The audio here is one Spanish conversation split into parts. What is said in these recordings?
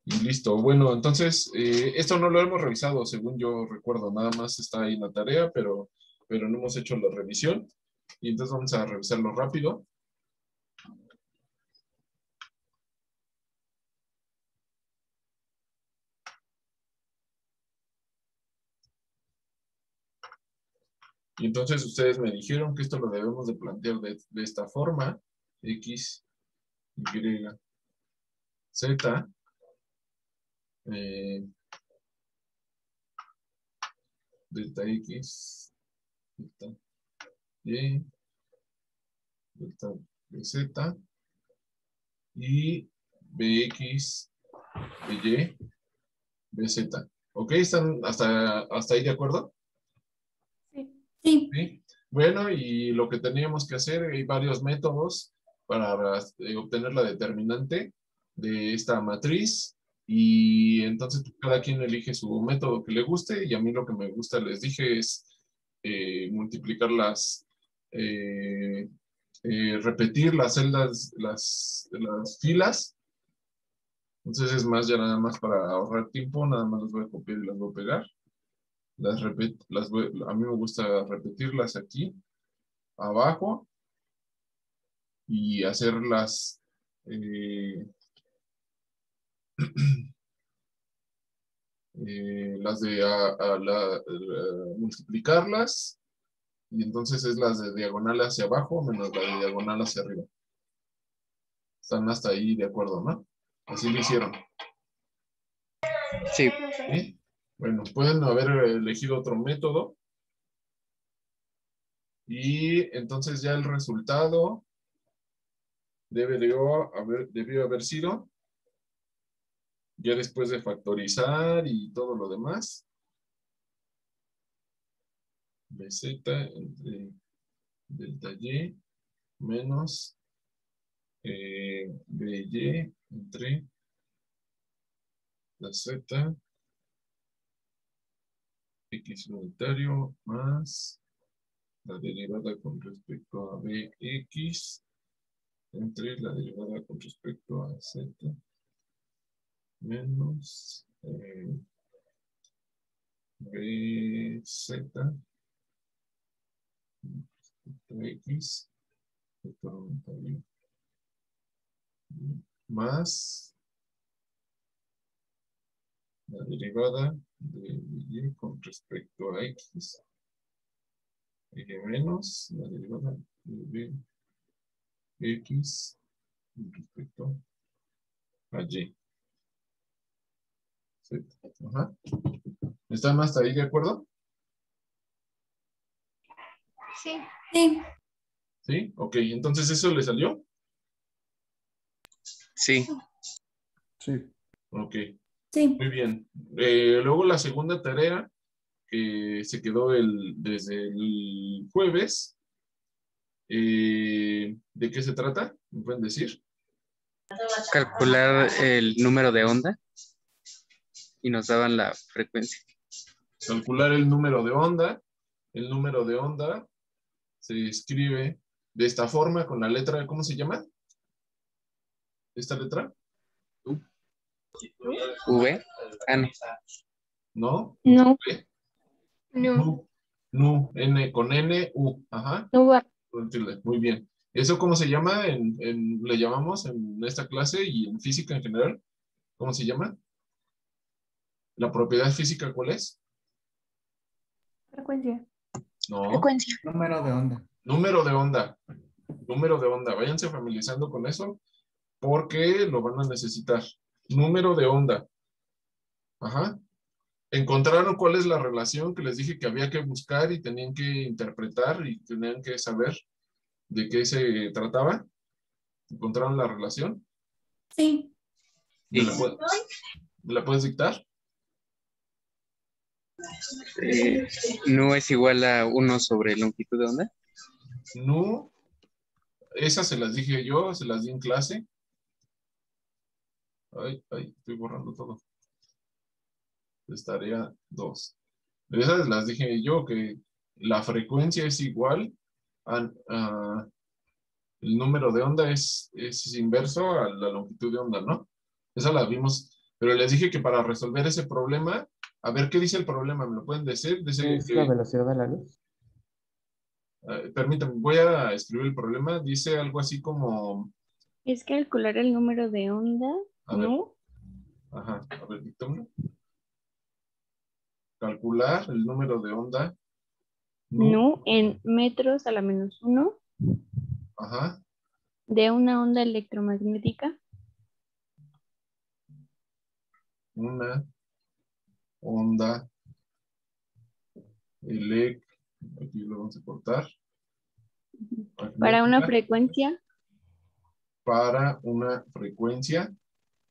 Y listo. Bueno, entonces, esto no lo hemos revisado, según yo recuerdo. Nada más está ahí en la tarea, pero no hemos hecho la revisión. Y entonces vamos a revisarlo rápido. Y entonces ustedes me dijeron que esto lo debemos de plantear de esta forma. X, Y, Z. eh, delta X, delta Y, delta Z y BX, BY, BZ. ¿Ok? ¿Están hasta ahí de acuerdo? Sí. Sí. Sí. Bueno, y lo que teníamos que hacer, hay varios métodos para obtener la determinante de esta matriz. Y entonces cada quien elige su método que le guste. Y a mí lo que me gusta, les dije, es multiplicar repetir las celdas, las filas. Entonces es más, ya nada más para ahorrar tiempo, nada más las voy a copiar y las voy a pegar. A mí me gusta repetirlas aquí abajo y hacerlas las de multiplicarlas, y entonces es las de diagonal hacia abajo menos la de diagonal hacia arriba. Están hasta ahí de acuerdo, ¿no? Así lo hicieron. Sí. ¿Sí? Bueno, pueden haber elegido otro método. Y entonces ya el resultado debió haber sido, ya después de factorizar y todo lo demás, BZ entre delta Y menos BY entre la Z X unitario más la derivada con respecto a BX entre la derivada con respecto a Z menos BZ X más la derivada de Y con respecto a X menos la derivada de X con respecto a Y. Z. Ajá. ¿Están hasta ahí de acuerdo? Sí. Sí. ¿Sí? Ok, entonces ¿eso le salió? Sí. Sí. Ok, Sí. muy bien. Luego la segunda tarea que se quedó desde el jueves. ¿De qué se trata? ¿Me pueden decir? Calcular el número de onda y nos daban la frecuencia. Calcular el número de onda. El número de onda se escribe de esta forma con la letra, ¿cómo se llama? ¿Esta letra? V. Ah, no. ¿No? No. ¿V? No. Nu, N con N, U. Ajá. No va. Muy bien. ¿Eso cómo se llama? Le llamamos en esta clase y en física en general. ¿Cómo se llama? ¿La propiedad física cuál es? Frecuencia. No. Frecuencia. Número de onda. Número de onda. Número de onda. Váyanse familiarizando con eso porque lo van a necesitar. Número de onda. Ajá. ¿Encontraron cuál es la relación que les dije que había que buscar y tenían que interpretar y tenían que saber de qué se trataba? ¿Encontraron la relación? Sí. ¿Me la puedes dictar? No es igual a 1 sobre longitud de onda. No. Esas se las dije yo, se las di en clase. Ay, estoy borrando todo. Es tarea 2. Esas las dije yo, que la frecuencia es igual a el número de onda es inverso a la longitud de onda, ¿no? Esa la vimos Pero les dije que para resolver ese problema, a ver, ¿qué dice el problema? ¿Me lo pueden decir? Dice ¿Es que, la velocidad de la luz? permítanme, voy a escribir el problema. Dice algo así como, Es calcular el número de onda, a ver, ¿no? ajá, a ver, dictómeno. Calcular el número de onda. Nu en metros a la -1 Ajá, de una onda electromagnética una onda elec, aquí lo vamos a cortar, para una magnética frecuencia para una frecuencia,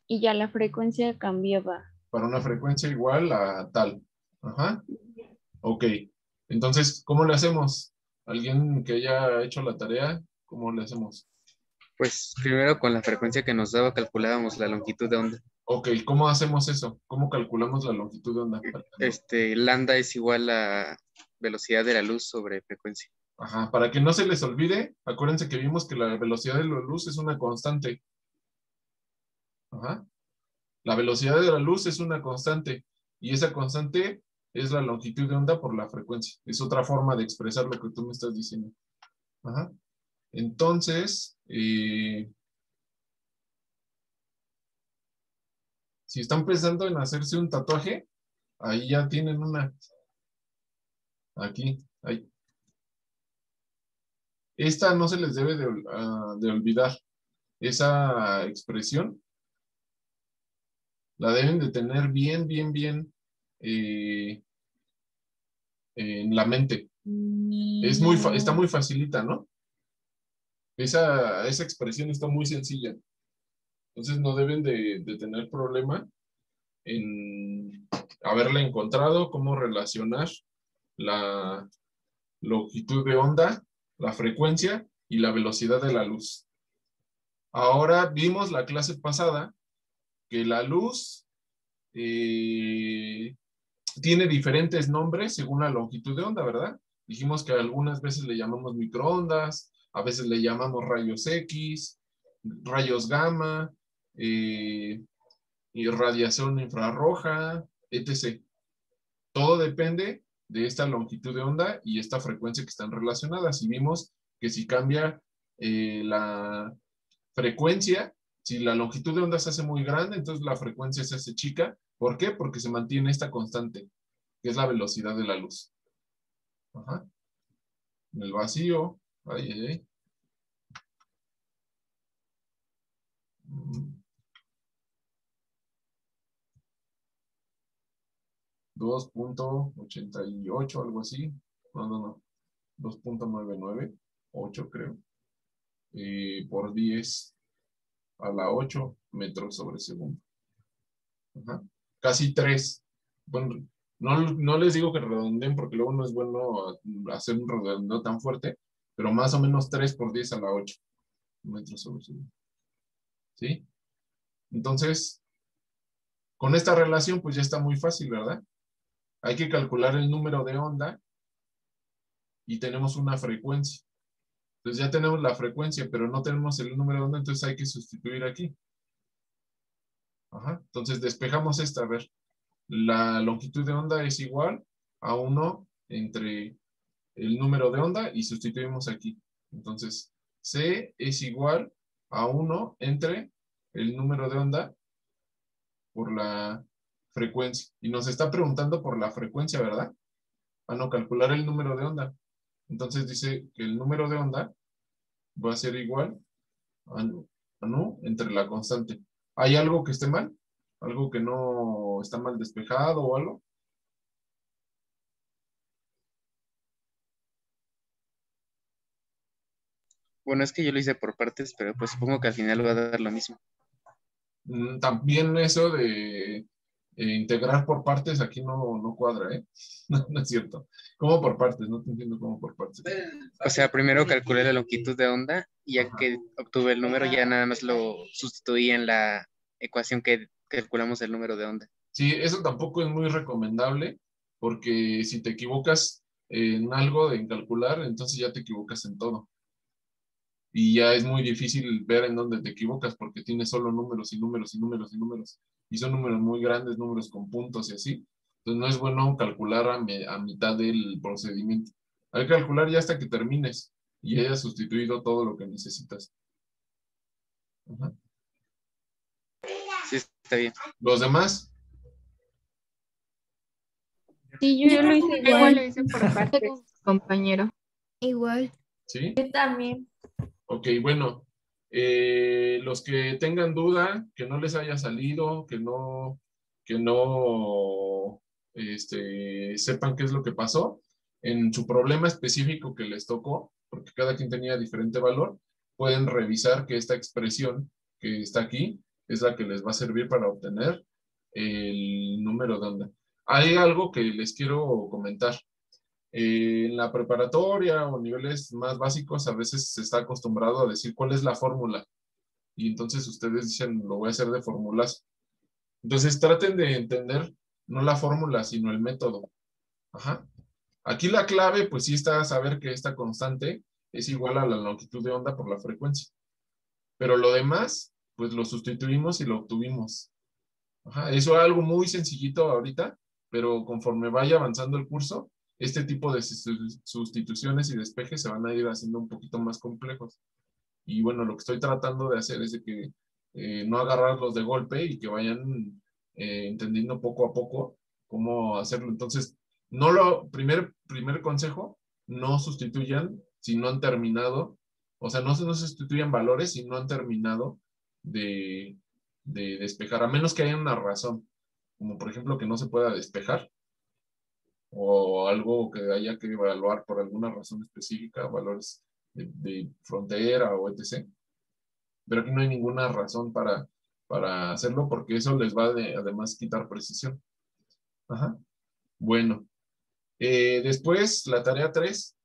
y ya la frecuencia cambiaba. para una frecuencia igual a tal. Ajá, ok. Entonces, ¿cómo le hacemos? ¿Alguien que haya hecho la tarea? ¿Cómo le hacemos? Pues primero con la frecuencia que nos daba calculábamos la longitud de onda. Ok, ¿cómo hacemos eso? ¿Cómo calculamos la longitud de onda? Lambda es igual a velocidad de la luz sobre frecuencia. Ajá, para que no se les olvide, acuérdense que vimos que la velocidad de la luz es una constante. Ajá. La velocidad de la luz es una constante y esa constante es la longitud de onda por la frecuencia. Es otra forma de expresar lo que tú me estás diciendo. Ajá. Entonces, si están pensando en hacerse un tatuaje, ahí ya tienen una. Aquí, ahí. Esta no se les debe de olvidar. Esa expresión la deben de tener bien, bien, bien eh, en la mente. Está muy facilita, ¿no? Esa expresión está muy sencilla. Entonces no deben de tener problema en haberla encontrado, cómo relacionar la longitud de onda, la frecuencia y la velocidad de la luz. Ahora vimos la clase pasada que la luz tiene diferentes nombres según la longitud de onda, ¿verdad? Dijimos que algunas veces le llamamos microondas, a veces le llamamos rayos X, rayos gamma, y radiación infrarroja, etc. Todo depende de esta longitud de onda y esta frecuencia que están relacionadas. Y vimos que si cambia la frecuencia, si la longitud de onda se hace muy grande, entonces la frecuencia se hace chica. ¿Por qué? Porque se mantiene esta constante, que es la velocidad de la luz. Ajá. En el vacío. Ay, ay, ay. 2.88, algo así. No. 2.998, creo. Por 10 a la 8 metros sobre segundo. Ajá. Casi 3. Bueno, no les digo que redondeen porque luego no es bueno hacer un redondeo tan fuerte, pero más o menos 3 por 10 a la 8 metros sobre segundo. ¿Sí? Entonces, con esta relación, pues ya está muy fácil, ¿verdad? Hay que calcular el número de onda y tenemos una frecuencia. Entonces ya tenemos la frecuencia, pero no tenemos el número de onda, entonces hay que sustituir aquí. Ajá. Entonces despejamos esta, a ver. La longitud de onda es igual a 1 entre el número de onda y sustituimos aquí. Entonces, C es igual a 1 entre el número de onda por la frecuencia. Y nos está preguntando por la frecuencia, ¿verdad? A no calcular el número de onda. Entonces dice que el número de onda va a ser igual a nu entre la constante. ¿Hay algo que esté mal? ¿Algo que no está mal despejado o algo? Bueno, es que yo lo hice por partes, pero pues supongo que al final va a dar lo mismo. También eso de integrar por partes aquí no cuadra, ¿eh? No es cierto. ¿Cómo por partes? No te entiendo cómo por partes. O sea, primero calculé la longitud de onda y ya Ajá. que obtuve el número, ya nada más lo sustituí en la ecuación que calculamos el número de onda. Sí, eso tampoco es muy recomendable porque si te equivocas en algo en calcular, entonces ya te equivocas en todo. y ya es muy difícil ver en dónde te equivocas porque tienes solo números y números y números y números. Y son números muy grandes, números con puntos y así. Entonces no es bueno calcular a mitad del procedimiento. Hay que calcular ya hasta que termines y hayas sustituido todo lo que necesitas. Ajá. Sí, está bien. Los demás, Sí, yo lo hice igual, lo hice por partes. Tengo compañero. Igual. ¿sí? Yo también. Ok, bueno. Los que tengan duda, que no les haya salido, que no sepan qué es lo que pasó, en su problema específico que les tocó, porque cada quien tenía diferente valor, pueden revisar que esta expresión que está aquí es la que les va a servir para obtener el número de onda. Hay algo que les quiero comentar. En la preparatoria o niveles más básicos a veces se está acostumbrado a decir cuál es la fórmula y entonces ustedes dicen lo voy a hacer de fórmulas. Entonces traten de entender no la fórmula sino el método. Ajá. Aquí la clave pues sí está saber que esta constante es igual a la longitud de onda por la frecuencia. Pero lo demás pues lo sustituimos y lo obtuvimos. Ajá. Eso es algo muy sencillito ahorita, pero conforme vaya avanzando el curso, este tipo de sustituciones y despejes se van a ir haciendo un poquito más complejos. Y bueno, lo que estoy tratando de hacer es de que no agarrarlos de golpe y que vayan entendiendo poco a poco cómo hacerlo. Entonces, primer consejo, no sustituyan si no han terminado, o sea, no sustituyan valores si no han terminado de, de despejar, a menos que haya una razón, como por ejemplo que no se pueda despejar o algo que haya que evaluar por alguna razón específica, valores de frontera o etc. Pero aquí no hay ninguna razón para hacerlo porque eso les va además quitar precisión. Ajá. Bueno, después la tarea 3.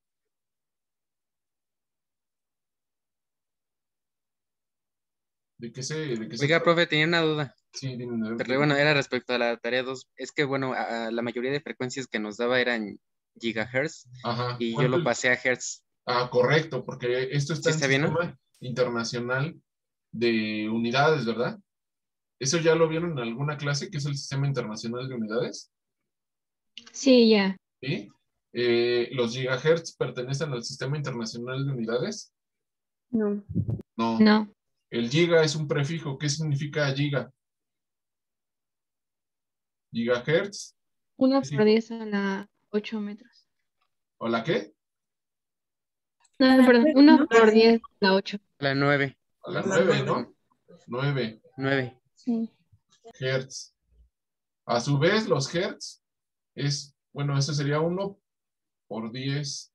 ¿De qué se Oiga, trata? profe, tenía una duda. Sí, dime, Pero bueno, era respecto a la tarea 2. Es que, bueno, la mayoría de frecuencias que nos daba eran gigahertz Ajá. y yo lo pasé a hertz. Ah, correcto, porque esto está ¿Sí en está bien, no? Sistema Internacional de Unidades, ¿verdad? ¿Eso ya lo vieron en alguna clase, que es el Sistema Internacional de Unidades? Sí, ya. ¿Sí? ¿Los gigahertz pertenecen al Sistema Internacional de Unidades? No. No. No. El giga es un prefijo. ¿Qué significa giga? Gigahertz. 1/10⁸ ¿O la qué? No, perdón, 1/10⁸. La 9. A la 9, ¿no? 9 9. Sí. hertz. A su vez, los hertz bueno, eso sería 1/10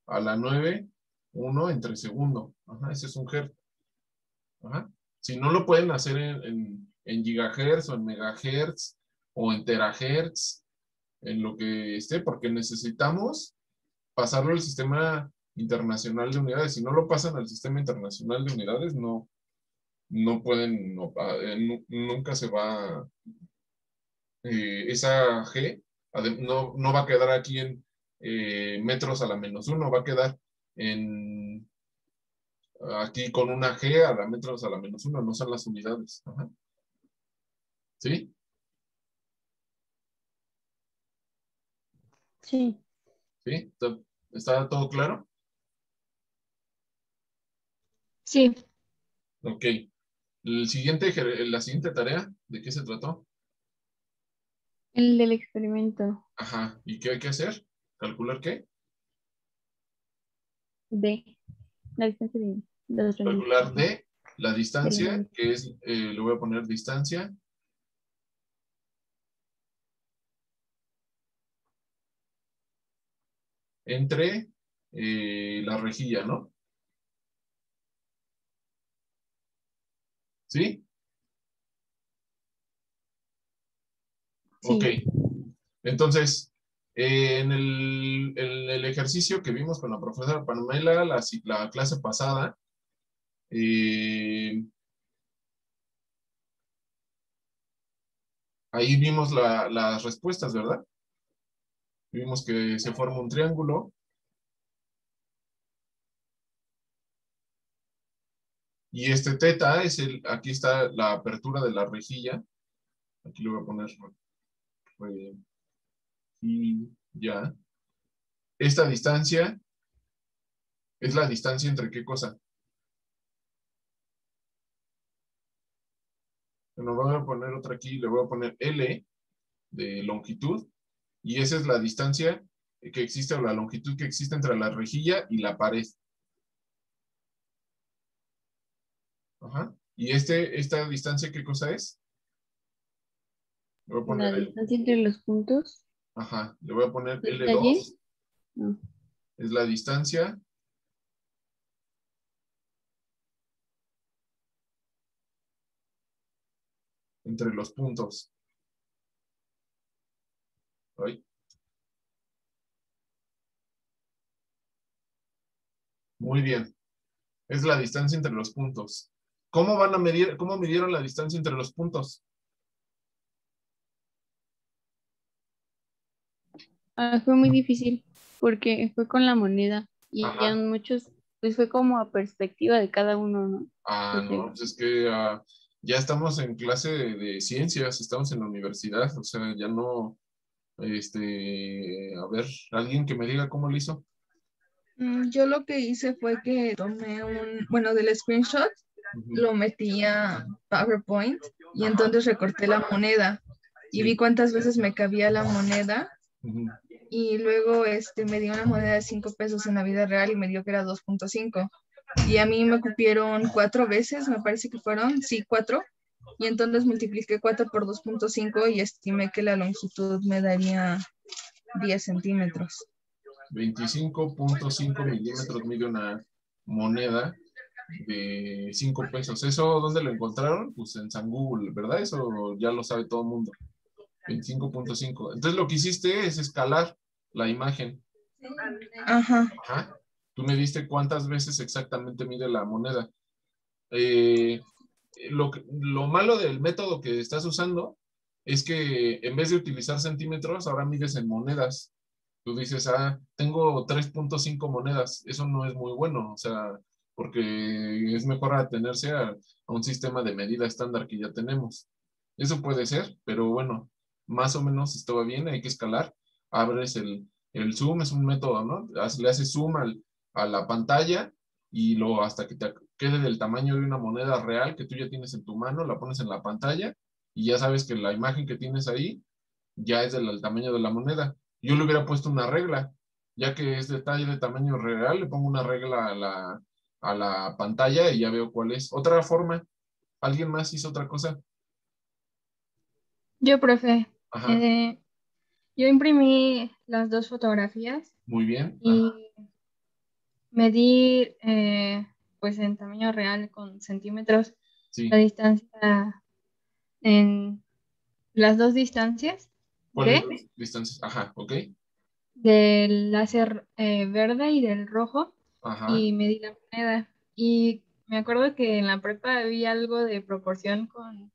a la 9, 1 entre segundo. Ajá, ese es un hertz. Ajá. Si no lo pueden hacer en gigahertz o en megahertz o en terahertz, en lo que esté, porque necesitamos pasarlo al sistema internacional de unidades. Si no lo pasan al sistema internacional de unidades, no pueden, nunca se va, esa G no va a quedar aquí en metros a la -1, va a quedar aquí con una G a la metros a la -1, no son las unidades. Ajá. ¿Sí? Sí. ¿Sí? ¿Está todo claro? Sí. Ok. La siguiente tarea, ¿de qué se trató? El del experimento Ajá. ¿Y qué hay que hacer? ¿Calcular qué? de la distancia de los Calcular renglines. de la distancia, que es, le voy a poner distancia entre la rejilla, ¿no? ¿Sí? Ok. Sí. Entonces, en el ejercicio que vimos con la profesora Pamela la clase pasada, ahí vimos las respuestas, ¿verdad? Vimos que se forma un triángulo. Y este teta es aquí está la apertura de la rejilla. Aquí le voy a poner rejilla. Esta distancia es la distancia entre qué cosa. Bueno, voy a poner otra aquí, le voy a poner L de longitud. Y esa es la distancia que existe, o la longitud que existe entre la rejilla y la pared. Ajá. ¿Y esta distancia qué cosa es? Le voy a La poner distancia entre los puntos. ajá, le voy a poner ¿Delta L2. Y? No. Es la distancia entre los puntos. Ay. Muy bien. Es la distancia entre los puntos. ¿Cómo van a medir, cómo midieron la distancia entre los puntos? Fue muy difícil porque fue con la moneda y Ajá. ya muchos, pues fue como a perspectiva de cada uno, ¿no? No, pues es que ya estamos en clase de ciencias, estamos en la universidad, o sea, ya no, a ver, alguien que me diga cómo lo hizo. Yo lo que hice fue que tomé del screenshot, lo metí a PowerPoint y entonces recorté la moneda y vi cuántas veces me cabía la moneda y luego me dio una moneda de 5 pesos en la vida real y me dio que era 2.5 y a mí me cupieron 4 veces, me parece que fueron, sí, 4, y entonces multipliqué 4 por 2.5 y estimé que la longitud me daría 10 centímetros. 25.5 milímetros mide una moneda de 5 pesos. ¿Eso dónde lo encontraron? Pues en San Google, ¿verdad? Eso ya lo sabe todo el mundo. 25.5. Entonces lo que hiciste es escalar la imagen. Ajá. Ajá. Tú me diste cuántas veces exactamente mide la moneda. Lo malo del método que estás usando es que en vez de utilizar centímetros, ahora mides en monedas. Tú dices, tengo 3.5 monedas. Eso no es muy bueno, o sea, porque es mejor atenerse a un sistema de medida estándar que ya tenemos. Eso puede ser, pero bueno, más o menos estaba bien, hay que escalar. Abres el zoom, es un método, ¿no? Le haces zoom a la pantalla y hasta que te quede del tamaño de una moneda real que tú ya tienes en tu mano, la pones en la pantalla y ya sabes que la imagen que tienes ahí ya es del tamaño de la moneda. Yo le hubiera puesto una regla, ya que es de tamaño real, le pongo una regla a la pantalla y ya veo cuál es. Otra forma, ¿alguien más hizo otra cosa? Yo, profe, Ajá, yo imprimí las 2 fotografías muy bien. y medí, pues en tamaño real con centímetros, Sí. la distancia en las 2 distancias ¿Cuáles dos distancias? Ajá, ok. del láser verde y del rojo, Ajá. y medí la moneda. Y me acuerdo que en la prepa había algo de proporción con,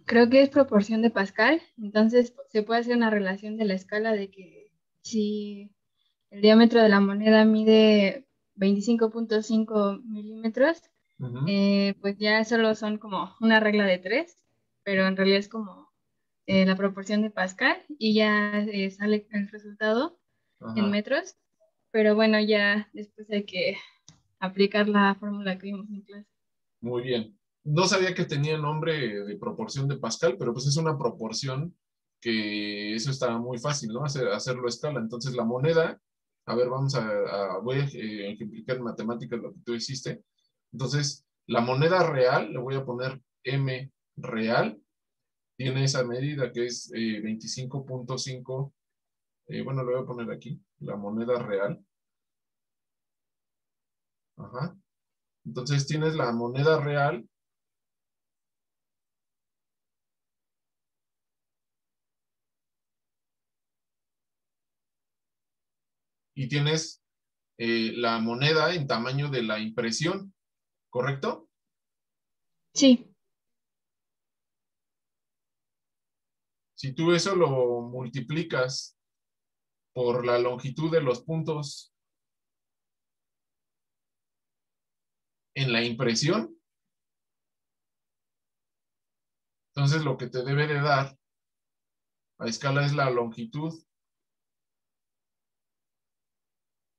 creo que es proporción de Pascal, entonces se puede hacer una relación de la escala de que si el diámetro de la moneda mide 25.5 milímetros, pues ya solo son como una regla de 3, pero en realidad es como la proporción de Pascal y ya sale el resultado en metros. Pero bueno, ya después hay que aplicar la fórmula que vimos en clase. Muy bien. No sabía que tenía nombre de proporción de Pascal, pero pues es una proporción que eso está muy fácil, ¿no? Hacerlo a escala. Entonces la moneda, a ver, voy a ejemplificar en matemáticas lo que tú hiciste. Entonces, la moneda real, le voy a poner M real, tiene esa medida que es 25.5, bueno, le voy a poner aquí, la moneda real. Ajá. Entonces tienes la moneda real. Y tienes la moneda en tamaño de la impresión, ¿correcto? Sí. Si tú eso lo multiplicas por la longitud de los puntos, en la impresión. Entonces lo que te debe de dar a escala es la longitud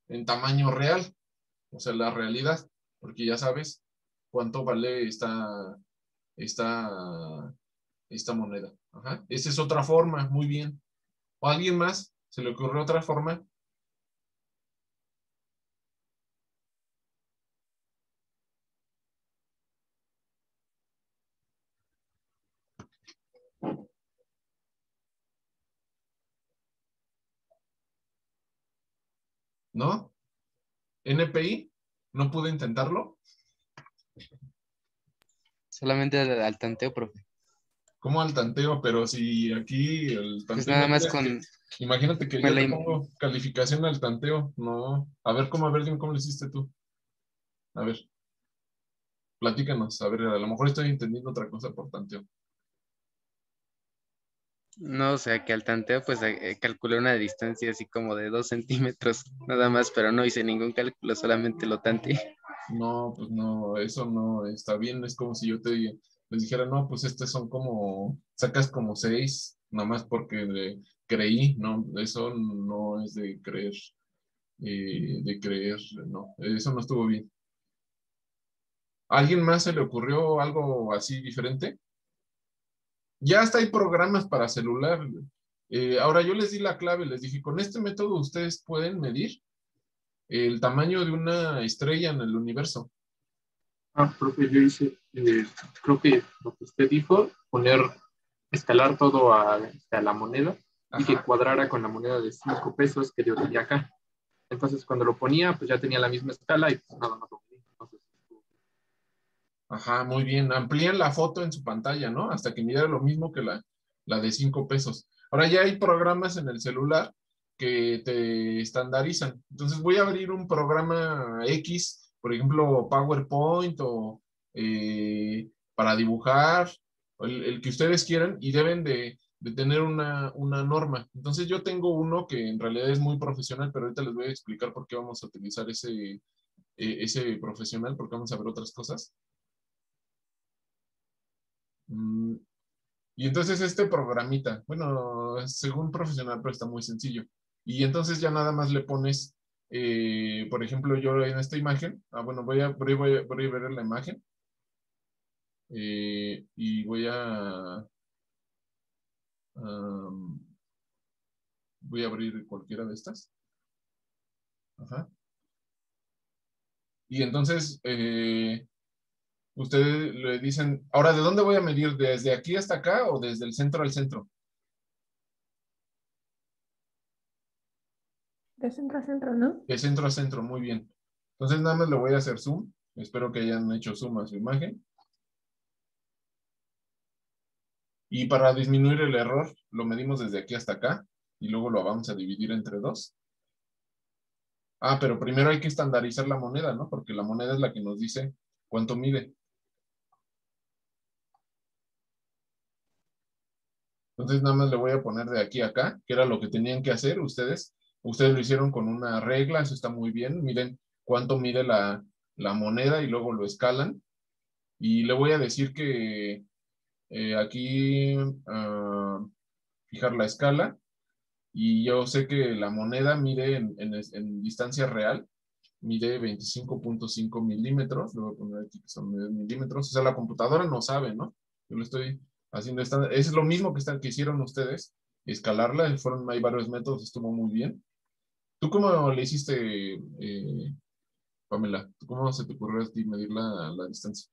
en tamaño real, o sea, la realidad, porque ya sabes cuánto vale esta moneda. Ajá. Esa es otra forma, muy bien. ¿O a alguien más se le ocurrió otra forma? ¿No? ¿NPI? ¿No pude intentarlo? Solamente al tanteo, profe. ¿Cómo al tanteo? Pero si aquí el Pues tanteo, nada más con... imagínate que me yo la te im- pongo calificación al tanteo. No. A ver, dime cómo lo hiciste tú. A ver, platícanos. A ver, a lo mejor estoy entendiendo otra cosa por tanteo. No, o sea, que al tanteo pues calculé una distancia así como de 2 centímetros, nada más, pero no hice ningún cálculo, solamente lo tanteé. No, pues no, eso no está bien. Es como si yo les dijera, no, pues son como, sacas como 6, nada más porque creí, no, eso no es de creer, no, eso no estuvo bien. ¿A alguien más se le ocurrió algo así diferente? Ya hasta hay programas para celular. Ahora yo les di la clave, les dije, con este método ustedes pueden medir el tamaño de una estrella en el universo. Profe, yo hice, creo que lo que usted dijo, escalar todo a la moneda y que Ajá. cuadrara con la moneda de 5 pesos que yo tenía acá. Entonces, cuando lo ponía, pues ya tenía la misma escala y pues nada más lo medí. Entonces, Ajá, muy bien. Amplían la foto en su pantalla, ¿no? Hasta que midiera lo mismo que la de 5 pesos. Ahora ya hay programas en el celular que te estandarizan. Entonces voy a abrir un programa X, por ejemplo, PowerPoint o para dibujar, o el que ustedes quieran, y deben de tener una norma. Entonces yo tengo uno que en realidad es muy profesional, pero ahorita les voy a explicar por qué vamos a utilizar ese profesional, porque vamos a ver otras cosas. Mm, Y entonces este programita, bueno, según profesional, pero está muy sencillo. Y entonces ya nada más le pones, por ejemplo, yo en esta imagen, bueno, voy a ver la imagen y am, voy a abrir cualquiera de estas. Ajá. Y entonces ustedes le dicen, ahora, ¿de dónde voy a medir? ¿Desde aquí hasta acá o desde el centro al centro? De centro a centro, ¿no? De centro a centro, muy bien. Entonces nada más le voy a hacer zoom. Espero que hayan hecho zoom a su imagen. Y para disminuir el error, lo medimos desde aquí hasta acá y luego lo vamos a dividir entre 2. Pero primero hay que estandarizar la moneda, ¿no? Porque la moneda es la que nos dice cuánto mide. Entonces nada más le voy a poner de aquí a acá, que era lo que tenían que hacer ustedes. Ustedes lo hicieron con una regla, eso está muy bien. Miren cuánto mide la moneda y luego lo escalan. Y le voy a decir que aquí fijar la escala. Y yo sé que la moneda mide en distancia real, mide 25.5 milímetros. Le voy a poner aquí que son milímetros. O sea, la computadora no sabe, ¿no? Yo lo estoy haciendo. Es lo mismo que hicieron ustedes, escalarla. Hay varios métodos, estuvo muy bien. ¿Tú cómo le hiciste, Pamela? ¿Cómo se te ocurrió a ti medir la distancia?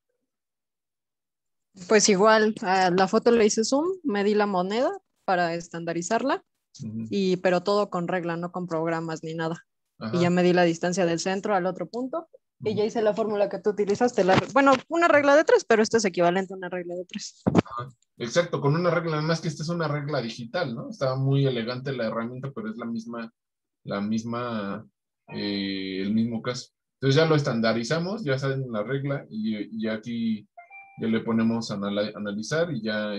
Pues igual, a la foto le hice zoom, medí la moneda para estandarizarla, pero todo con regla, no con programas ni nada. Ajá. Y ya medí la distancia del centro al otro punto y ya hice la fórmula que tú utilizaste. Bueno, una regla de 3, pero esto es equivalente a una regla de 3. Ajá. Exacto, con una regla, además que esta es una regla digital, ¿no? Estaba muy elegante la herramienta, pero es el mismo caso. Entonces ya lo estandarizamos, ya saben la regla y aquí ya le ponemos analizar y ya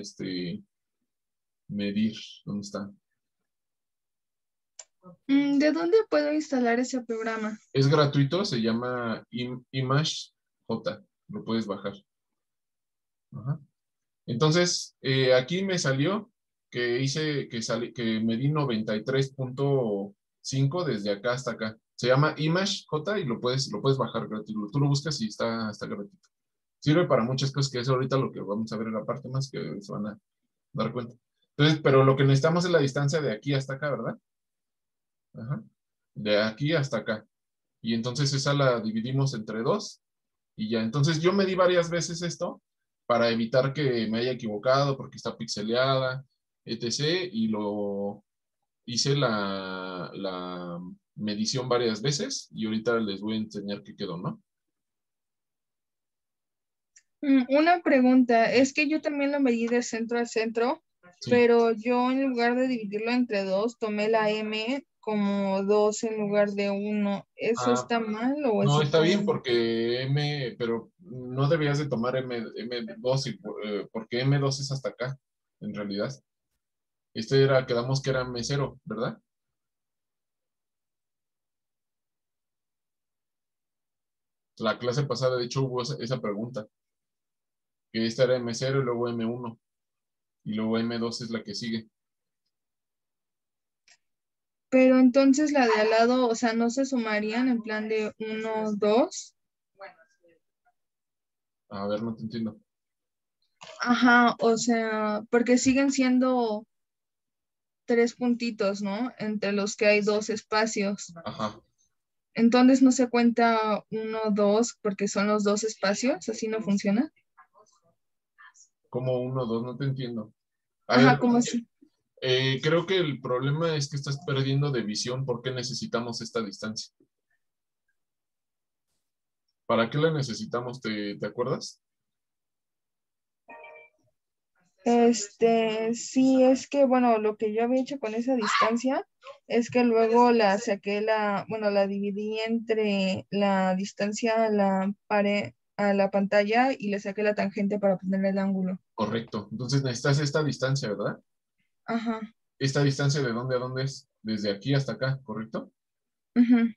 medir. ¿Dónde está? ¿De dónde puedo instalar ese programa? Es gratuito, se llama Image J. Lo puedes bajar. Ajá. Entonces, aquí me salió que que medí 93.5 desde acá hasta acá. Se llama Image J y lo puedes bajar gratuito. Tú lo buscas y está gratuito. Sirve para muchas cosas, que es ahorita lo que vamos a ver en la parte más que se van a dar cuenta. Entonces, pero lo que necesitamos es la distancia de aquí hasta acá, ¿verdad? Ajá. De aquí hasta acá. Y entonces esa la dividimos entre 2 y ya. Entonces yo medí varias veces esto para evitar que me haya equivocado porque está pixeleada, etc. Y lo hice la medición varias veces y ahorita les voy a enseñar qué quedó, ¿no? Una pregunta, es que yo también lo medí de centro a centro, Sí. pero yo en lugar de dividirlo entre 2, tomé la M como 2 en lugar de 1. ¿Eso está mal o No, eso está bien bien? porque pero no debías de tomar M2 porque M2 es hasta acá, en realidad. Quedamos que era M0, ¿verdad? La clase pasada, de hecho, hubo esa pregunta, que esta era M0 y luego M1, y luego M2 es la que sigue. Pero entonces la de al lado, o sea, ¿no se sumarían en plan de 1, 2? A ver, no te entiendo. Ajá, o sea, porque siguen siendo 3 puntitos, ¿no? Entre los que hay 2 espacios. Ajá. Entonces no se cuenta 1, 2 porque son los 2 espacios, así no funciona. Como 1, 2, no te entiendo. A Ajá, ver, como si. creo que el problema es que estás perdiendo de visión por qué necesitamos esta distancia. ¿Para qué la necesitamos? ¿Te acuerdas? Sí, es que, bueno, lo que yo había hecho con esa distancia es que luego la saqué, la dividí entre la distancia a la pared, a la pantalla y le saqué la tangente para ponerle el ángulo. Correcto. Entonces necesitas esta distancia, ¿verdad? Ajá. ¿Esta distancia de dónde a dónde es? Desde aquí hasta acá, ¿correcto? Ujú.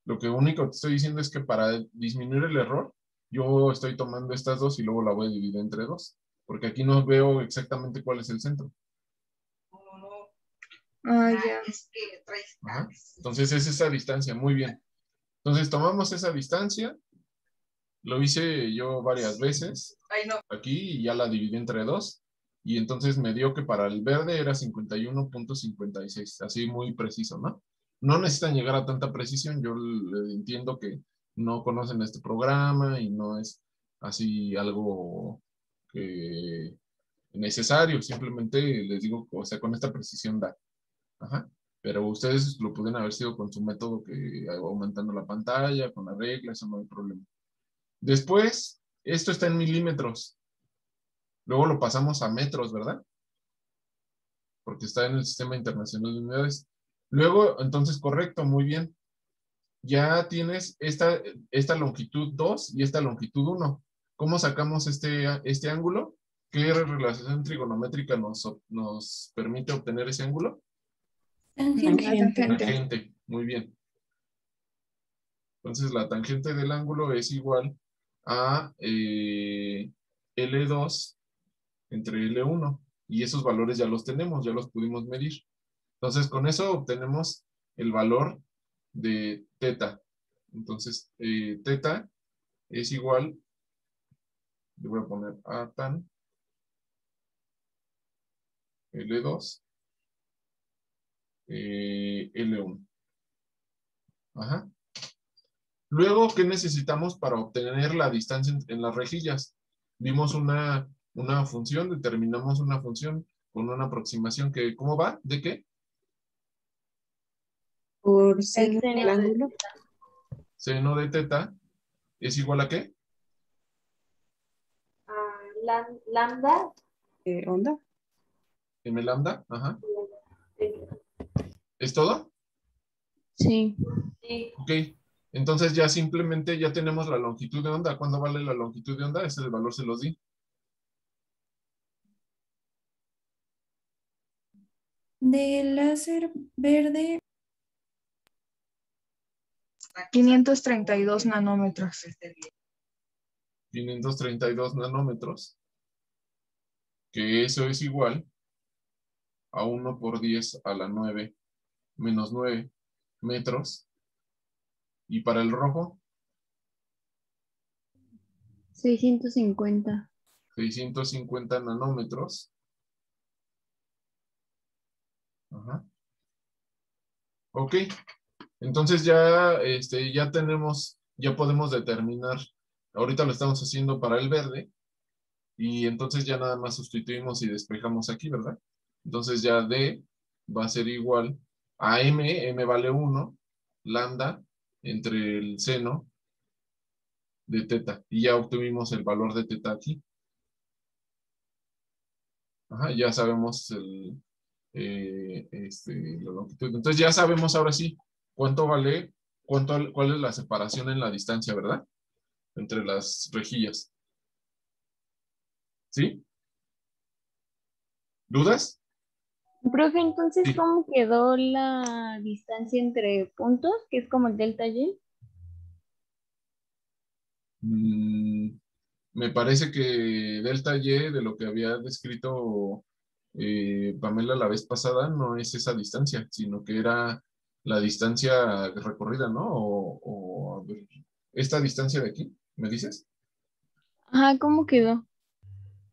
Lo que único que te estoy diciendo es que para disminuir el error, yo estoy tomando estas dos y luego la voy a dividir entre 2, porque aquí no veo exactamente cuál es el centro. Ah, ya. Ajá. Entonces es esa distancia, muy bien. Entonces tomamos esa distancia, lo hice yo varias veces aquí y ya la dividí entre 2 y entonces me dio que para el verde era 51.56, así muy preciso, ¿no? No necesitan llegar a tanta precisión, yo entiendo que no conocen este programa y no es así algo que necesario, simplemente les digo, o sea, con esta precisión da. Ajá. Pero ustedes lo pueden haber sido con su método que aumentando la pantalla, con la regla, eso no hay problema. Después, esto está en milímetros. Luego lo pasamos a metros, ¿verdad? Porque está en el Sistema Internacional de Unidades. Luego, entonces, correcto, muy bien. Ya tienes esta longitud 2 y esta longitud 1. ¿Cómo sacamos este ángulo? ¿Qué relación trigonométrica nos permite obtener ese ángulo? Tangente. Tangente, muy bien. Entonces la tangente del ángulo es igual a L2 entre L1. Y esos valores ya los tenemos, ya los pudimos medir. Entonces con eso obtenemos el valor de teta. Entonces teta es igual, le voy a poner a tan L2 L1. Ajá. Luego, ¿qué necesitamos para obtener la distancia en las rejillas? Vimos una función, determinamos una función con una aproximación que, ¿cómo va? ¿De qué? Por seno del ángulo. Seno de teta es igual a ¿qué? Lambda. ¿Onda? M lambda, ajá. ¿Es todo? Sí. Ok. Entonces ya simplemente ya tenemos la longitud de onda. ¿Cuándo vale la longitud de onda? Ese valor se los di. Del láser verde. 532 nanómetros. 532 nanómetros, que eso es igual a 1 por 10 a la 9 menos 9 metros. Y para el rojo, 650. 650 nanómetros. Ajá. Ok, entonces ya, ya tenemos, ya podemos determinar, ahorita lo estamos haciendo para el verde, y entonces ya nada más sustituimos y despejamos aquí, ¿verdad? Entonces ya D va a ser igual a M vale 1, lambda, entre el seno de teta, y ya obtuvimos el valor de teta aquí. Ajá, ya sabemos la longitud. Entonces ya sabemos ahora sí cuánto vale, cuál es la separación en la distancia, ¿verdad? Entre las rejillas. ¿Sí? ¿Dudas? Profe, entonces, Sí. ¿cómo quedó la distancia entre puntos? Que es como el delta Y. Me parece que delta Y de lo que había descrito Pamela la vez pasada no es esa distancia, sino que era la distancia recorrida, ¿no? A ver, esta distancia de aquí, ¿me dices? Ajá, ¿cómo quedó?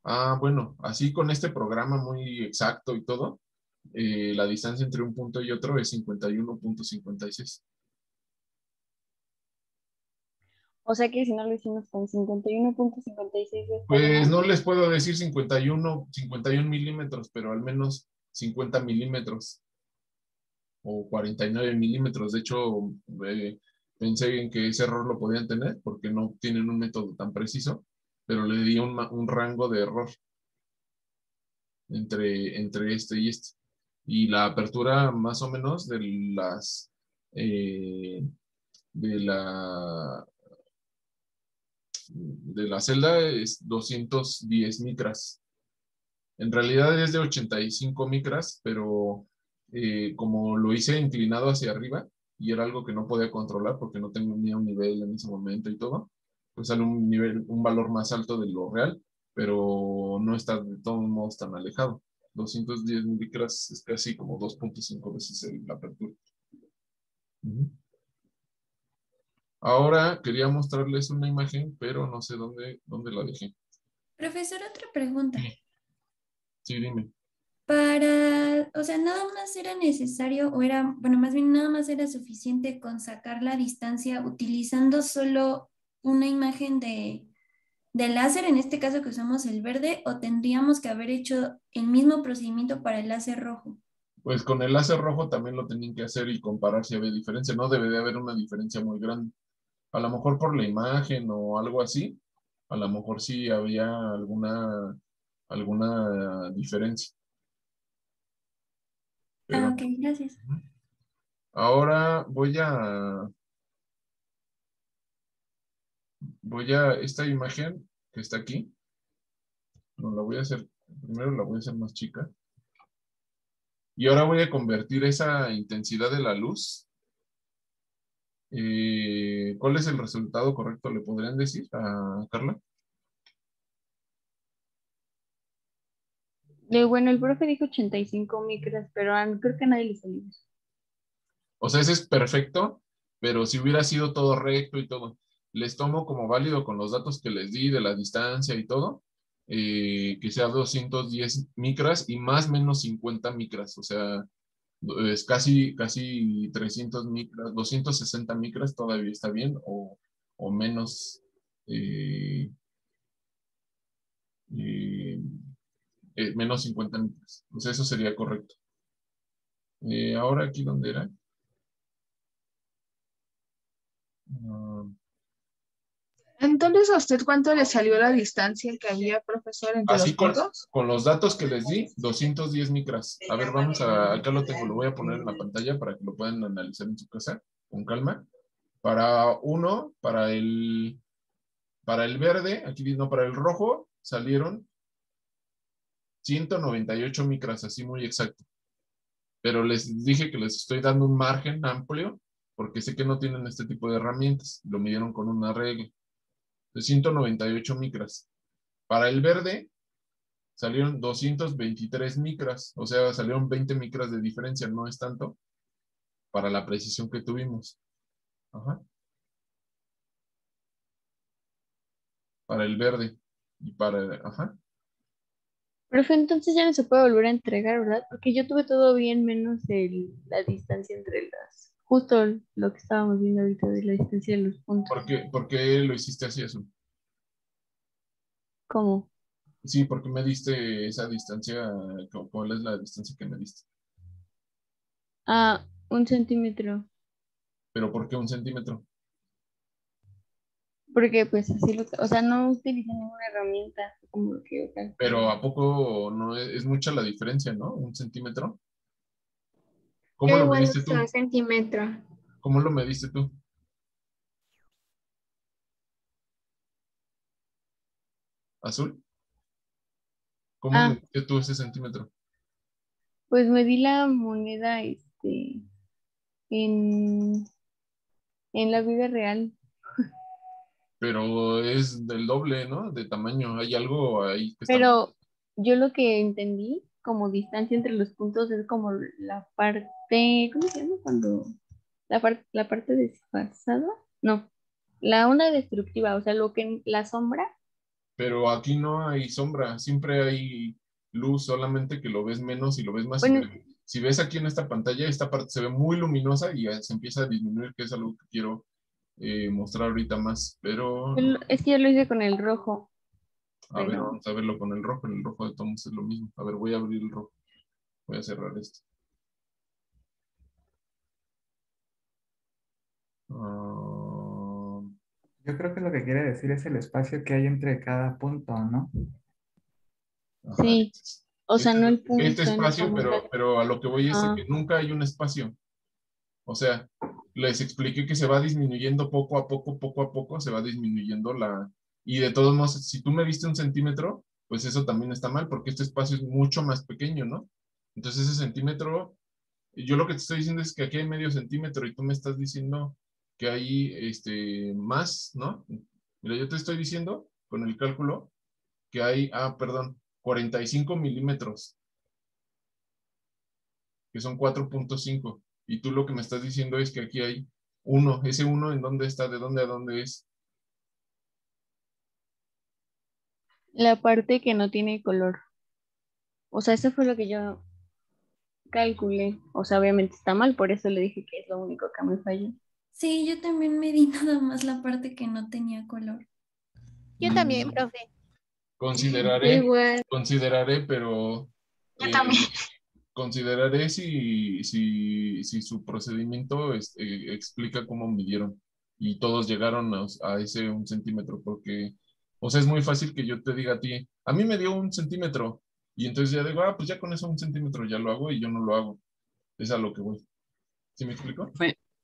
Ah, bueno, así con este programa muy exacto y todo, la distancia entre un punto y otro es 51.56. O sea que si no lo hicimos con 51.56 estaría Pues mal. no les puedo decir 51 milímetros, pero al menos 50 milímetros o 49 milímetros. De hecho, pensé en que ese error lo podían tener porque no tienen un método tan preciso, pero le di un rango de error entre este y este. Y la apertura más o menos eh, de la, de la celda es 210 micras. En realidad es de 85 micras, pero como lo hice inclinado hacia arriba y era algo que no podía controlar porque no tenía un nivel en ese momento y todo, pues sale un valor más alto de lo real, pero no está de todos modos tan alejado. 210 micras es casi como 2.5 veces la apertura. Ujú. Ahora quería mostrarles una imagen, pero no sé dónde la dejé. Profesor, otra pregunta. Sí, dime. O sea, nada más era necesario, o era, bueno, más bien nada más era suficiente con sacar la distancia utilizando solo una imagen de láser, en este caso que usamos el verde, o tendríamos que haber hecho el mismo procedimiento para el láser rojo. Pues con el láser rojo también lo tenían que hacer y comparar si había diferencia. No debe de haber una diferencia muy grande. A lo mejor por la imagen o algo así, a lo mejor sí había alguna diferencia. Pero Ok, gracias. ahora esta imagen que está aquí, no la voy a hacer, primero la voy a hacer más chica. Y ahora voy a convertir esa intensidad de la luz. ¿Cuál es el resultado correcto? ¿Le podrían decir a Carla? Bueno, el profe dijo 85 micras, pero creo que a nadie le salió eso. O sea, ese es perfecto, pero si hubiera sido todo recto y todo, les tomo como válido con los datos que les di de la distancia y todo, que sea 210 micras y más o menos 50 micras, o sea, es casi 300 micras, 260 micras todavía está bien, o menos, eh, eh, menos 50 micras. Pues eso sería correcto. Ahora aquí, ¿dónde era? Ah, Entonces, ¿a usted cuánto le salió la distancia que había, profesor, entre los así puntos? con los datos que les di, 210 micras. A ver, acá lo tengo, lo voy a poner en la pantalla para que lo puedan analizar en su casa con calma. Para el verde, aquí no, para el rojo, salieron 198 micras, así muy exacto. Pero les dije que les estoy dando un margen amplio porque sé que no tienen este tipo de herramientas. Lo midieron con una regla. de 198 micras. Para el verde salieron 223 micras, o sea, salieron 20 micras de diferencia, no es tanto para la precisión que tuvimos. Ajá. Para el verde y ajá. Profe, entonces ya no se puede volver a entregar, ¿verdad? Porque yo tuve todo bien menos la distancia entre las, justo lo que estábamos viendo ahorita de la distancia de los puntos. ¿Por qué lo hiciste así, Azul? ¿Cómo? Sí, porque me diste esa distancia, ¿cuál es la distancia que me diste? Ah, 1 centímetro. ¿Pero por qué 1 centímetro? Porque pues así o sea, no utilicé ninguna herramienta como que yo calculé. Pero ¿a poco no es mucha la diferencia, no? 1 centímetro. ¿Cómo Yo lo igual mediste tú? uso centímetro. ¿Cómo lo mediste tú? ¿Azul? ¿Cómo Ah, mediste tú ese centímetro? pues me di la moneda en, en la vida real. Pero es del doble, ¿no? De tamaño. Hay algo ahí que está mal. Pero yo lo que entendí como distancia entre los puntos es como la parte, ¿cómo se llama? Cuando la parte desfasada, no, la onda destructiva, o sea, lo que la sombra, Pero aquí no hay sombra, siempre hay luz, solamente que lo ves menos y lo ves más. bueno, Si ves aquí en esta pantalla, esta parte se ve muy luminosa y ya se empieza a disminuir, que es algo que quiero mostrar ahorita más. Pero, es que yo lo hice con el rojo, a ver, pero vamos a verlo con el rojo. En el rojo de Tomos es lo mismo. A ver, voy a abrir el rojo. Voy a cerrar esto. Ah, Yo creo que lo que quiere decir es el espacio que hay entre cada punto, ¿no? ajá. sí, o sea, no el Este punto espacio, como tal. pero a lo que voy es de Ah, que nunca hay un espacio. O sea, les expliqué que se va disminuyendo poco a poco, se va disminuyendo la... Y de todos modos, si tú me diste 1 centímetro, pues eso también está mal, porque este espacio es mucho más pequeño, ¿no? Entonces ese centímetro, yo lo que te estoy diciendo es que aquí hay medio centímetro y tú me estás diciendo que hay más, ¿no? Mira, yo te estoy diciendo con el cálculo que hay, perdón, 45 milímetros, que son 4,5. Y tú lo que me estás diciendo es que aquí hay uno. ¿Ese uno en dónde está? ¿De dónde a dónde es? la parte que no tiene color. O sea, eso fue lo que yo calculé. O sea, obviamente está mal, por eso le dije que es lo único que me falló. Sí, yo también me di nada más la parte que no tenía color. Yo también, profe. Consideraré, Igual. consideraré, pero Yo también. consideraré si su procedimiento explica cómo midieron y todos llegaron a ese 1 centímetro, porque, o sea, es muy fácil que yo te diga a ti, a mí me dio 1 centímetro, y entonces ya digo, pues ya con eso 1 centímetro ya lo hago y yo no lo hago. Es a lo que voy. ¿Sí me explico?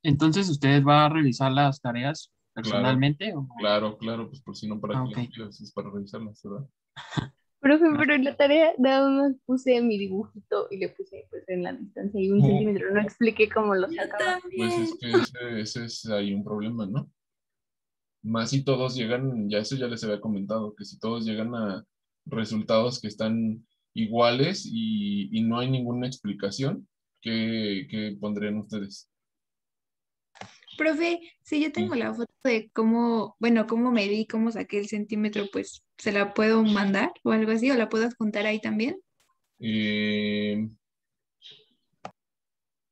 Entonces, ¿usted va a revisar las tareas Claro, personalmente? claro, pues por si no, ¿para Ah, qué ok. las pidas? Es para revisarlas, ¿verdad? Profe, pero en la tarea nada más puse mi dibujito y le puse pues en la distancia y 1 centímetro. No expliqué cómo lo Yo sacaba. Pues también. es que ese es ahí un problema, ¿no? Más si todos llegan, ya eso ya les había comentado, que si todos llegan a resultados que están iguales y no hay ninguna explicación, ¿qué pondrían ustedes? Profe, si yo tengo Sí. la foto de cómo, bueno, cómo medí, cómo saqué el centímetro, pues se la puedo mandar o algo así, o la puedo adjuntar ahí también. Eh,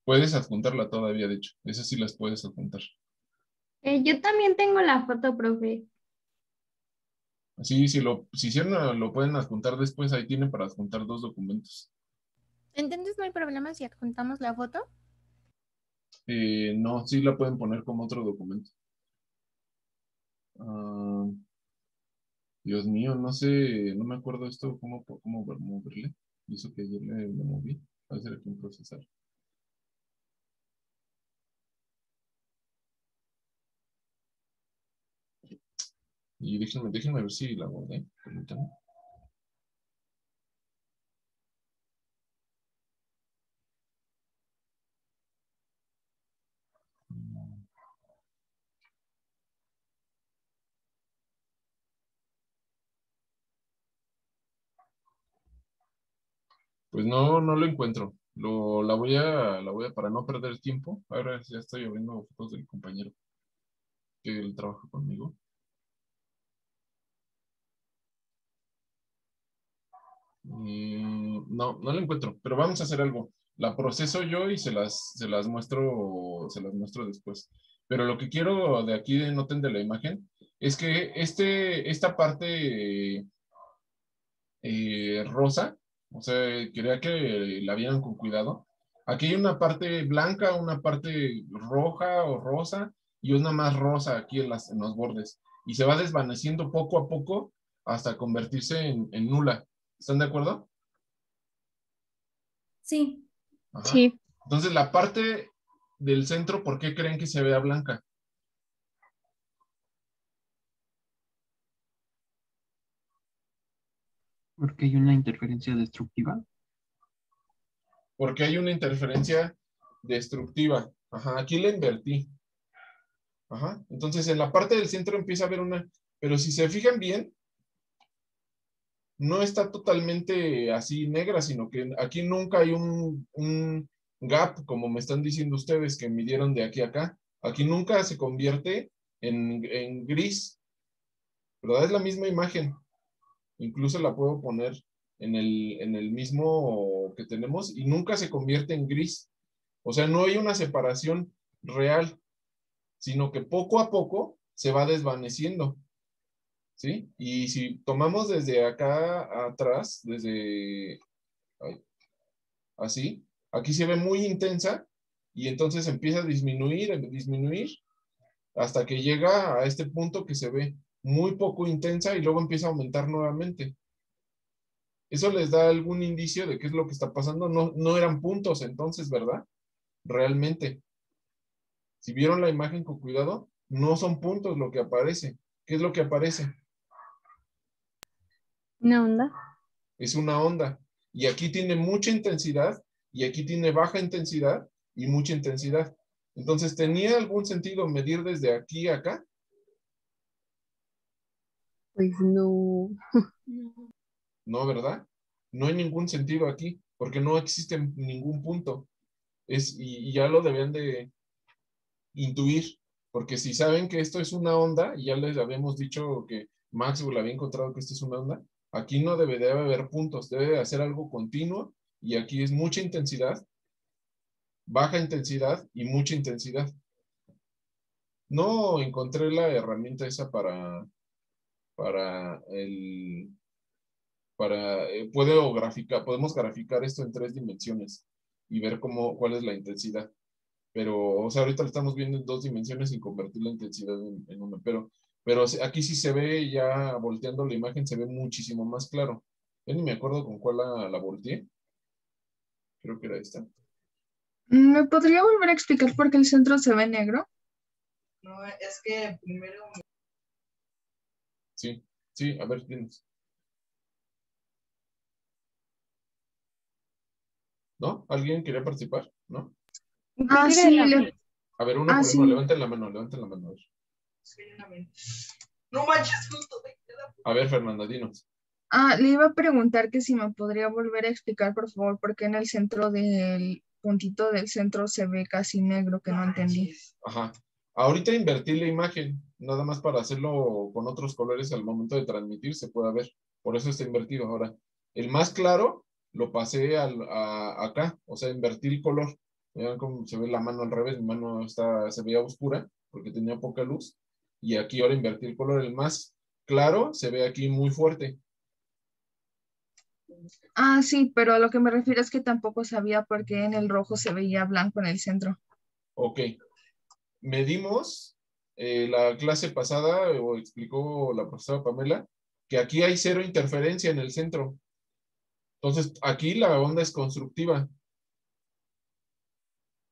puedes adjuntarla todavía, de hecho. Esas sí las puedes adjuntar. Yo también tengo la foto, profe. Sí, si hicieron, lo pueden adjuntar después, ahí tienen para adjuntar 2 documentos. Entonces no hay problema si adjuntamos la foto. No, sí la pueden poner como otro documento. Ah, Dios mío, no sé, no me acuerdo esto, cómo moverle. Y eso que ayer le moví. Va a ser aquí un procesar. Y déjenme ver si la guardé. Permítanme. Pues no, no lo encuentro. La voy a, para no perder tiempo. Ahora ya estoy abriendo fotos del compañero que él trabaja conmigo. No, no la encuentro, pero vamos a hacer algo. La proceso yo y se las muestro después. Pero lo que quiero de aquí, noten de la imagen, es que esta parte rosa, o sea, quería que la vieran con cuidado. Aquí hay una parte blanca, una parte roja o rosa y una más rosa aquí en los bordes. Y se va desvaneciendo poco a poco hasta convertirse en nula. ¿Están de acuerdo? Sí. Ajá. Sí. Entonces, la parte del centro, ¿por qué creen que se vea blanca? Porque hay una interferencia destructiva. Porque hay una interferencia destructiva. Ajá, aquí la invertí. Ajá, entonces en la parte del centro empieza a haber una, pero si se fijan bien, no está totalmente así negra, sino que aquí nunca hay un gap, como me están diciendo ustedes, que midieron de aquí a acá. Aquí nunca se convierte en gris, ¿verdad? Es la misma imagen. Incluso la puedo poner en el mismo que tenemos y nunca se convierte en gris. O sea, no hay una separación real, sino que poco a poco se va desvaneciendo. ¿Sí? Y si tomamos desde acá atrás, así, aquí se ve muy intensa y entonces empieza a disminuir, hasta que llega a este punto que se ve muy poco intensa y luego empieza a aumentar nuevamente. ¿Eso les da algún indicio de qué es lo que está pasando? No, no eran puntos entonces, ¿verdad? Realmente. Si vieron la imagen con cuidado, no son puntos lo que aparece. ¿Qué es lo que aparece? ¿Una onda? Es una onda. Y aquí tiene mucha intensidad y aquí tiene baja intensidad y mucha intensidad. Entonces, ¿tenía algún sentido medir desde aquí a acá? Pues no. No, ¿verdad? No hay ningún sentido aquí, porque no existe ningún punto. Y ya lo deben de intuir, porque si saben que esto es una onda, y ya les habíamos dicho que Maxwell había encontrado que esto es una onda, aquí no debe de haber puntos, debe de hacer algo continuo, y aquí es mucha intensidad, baja intensidad y mucha intensidad. No encontré la herramienta esa para el, podemos graficar esto en 3 dimensiones y ver cuál es la intensidad. Pero, o sea, ahorita lo estamos viendo en 2 dimensiones y convertir la intensidad en una. Pero aquí sí se ve, ya volteando la imagen, se ve muchísimo más claro. Ya ni me acuerdo con cuál la volteé. Creo que era esta. ¿Me podría volver a explicar por qué el centro se ve negro? No, es que primero... Sí, sí, a ver, tienes. ¿No? ¿Alguien quería participar? ¿No? Ah, sí. A ver, uno por sí. uno, levanten la mano, levanten la mano. A ver. No manches, justo. A ver, Fernanda, dinos. Le iba a preguntar que si me podría volver a explicar, por favor, por qué en el centro del puntito del centro se ve casi negro, que no entendí. Ajá. Ahorita invertí la imagen, nada más para hacerlo con otros colores al momento de transmitir, se puede ver. Por eso está invertido ahora. El más claro lo pasé acá, o sea, invertí el color. Vean cómo se ve la mano al revés, mi mano se veía oscura porque tenía poca luz. Y aquí ahora invertí el color, el más claro se ve aquí muy fuerte. Sí, pero a lo que me refiero es que tampoco sabía por qué en el rojo se veía blanco en el centro. Ok. Medimos la clase pasada, o explicó la profesora Pamela, que aquí hay 0 interferencia en el centro. Entonces, aquí la onda es constructiva.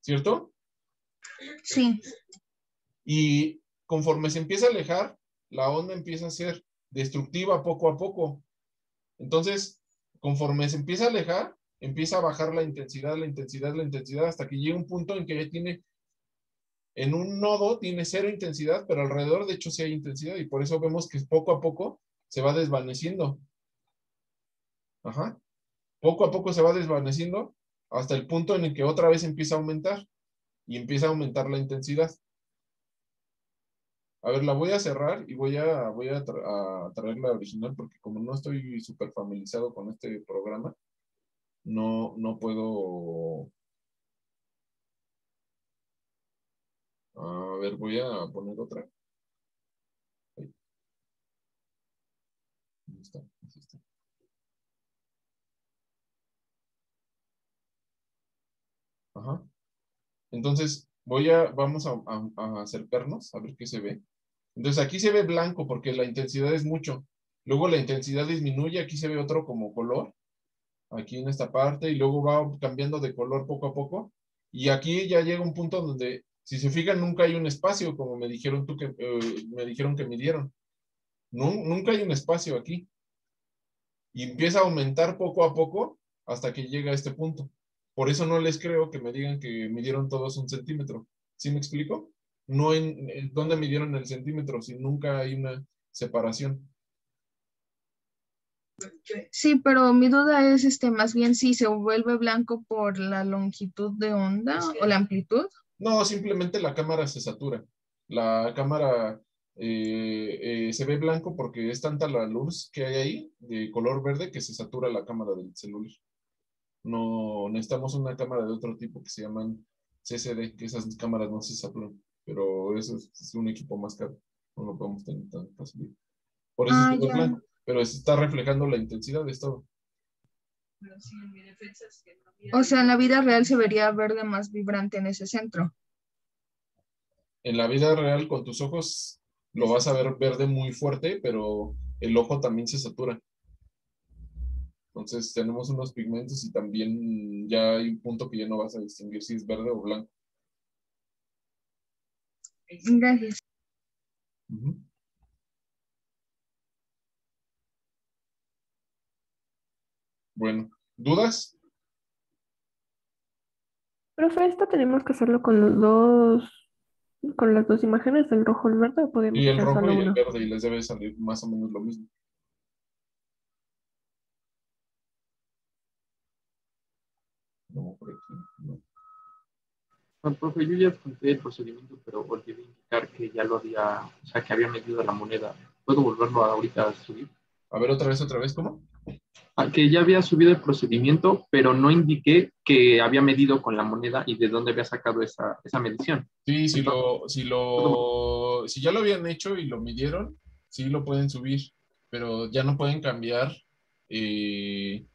¿Cierto? Sí. Y conforme se empieza a alejar, la onda empieza a ser destructiva poco a poco. Entonces, conforme se empieza a alejar, empieza a bajar la intensidad, hasta que llega un punto en que ya tiene, en un nodo tiene 0 intensidad, pero alrededor de hecho sí hay intensidad y por eso vemos que poco a poco se va desvaneciendo. Ajá. Poco a poco se va desvaneciendo hasta el punto en el que otra vez empieza a aumentar y empieza a aumentar la intensidad. A ver, la voy a cerrar y voy a traer la original porque como no estoy súper familiarizado con este programa, no puedo. A ver, voy a poner otra. Ahí. ¿Dónde está? Así está. Ajá. Entonces, vamos a acercarnos a ver qué se ve. Entonces, aquí se ve blanco porque la intensidad es mucho. Luego la intensidad disminuye, aquí se ve otro como color, aquí en esta parte, y luego va cambiando de color poco a poco. Y aquí ya llega un punto donde, si se fijan, nunca hay un espacio, como me dijeron me dijeron que midieron. Nunca hay un espacio aquí. Y empieza a aumentar poco a poco hasta que llega a este punto. Por eso no les creo que me digan que midieron todos 1 centímetro. ¿Sí me explico? No en dónde midieron el centímetro, si nunca hay una separación. Sí, pero mi duda es más bien si se vuelve blanco por la longitud de onda o la amplitud. No, simplemente la cámara se satura. La cámara se ve blanco porque es tanta la luz que hay ahí de color verde que se satura la cámara del celular. No necesitamos una cámara de otro tipo que se llaman CCD, que esas cámaras no se saturan, pero eso es un equipo más caro, no lo podemos tener tan fácil. Por eso es Ya. blanco, pero se está reflejando la intensidad de todo. O sea, en la vida real se vería verde más vibrante en ese centro. En la vida real, con tus ojos, lo vas a ver verde muy fuerte, pero el ojo también se satura. Entonces tenemos unos pigmentos y también ya hay un punto que ya no vas a distinguir si es verde o blanco. Gracias. Ujú. Bueno, ¿dudas? Profe, esto tenemos que hacerlo con los dos, con las dos imágenes, el rojo y el verde, o podemos Y el hacer rojo solo y el uno. verde, y les debe salir más o menos lo mismo. No, por aquí, no. Bueno, profe, yo ya conté el procedimiento, pero olvidé indicar que ya lo había, o sea, que había medido la moneda. ¿Puedo volverlo ahorita a subir? A ver, otra vez, ¿cómo? Que ya había subido el procedimiento, pero no indiqué que había medido con la moneda y de dónde había sacado esa medición. Sí, Entonces, si ya lo habían hecho y lo midieron, sí lo pueden subir, pero ya no pueden cambiar, ya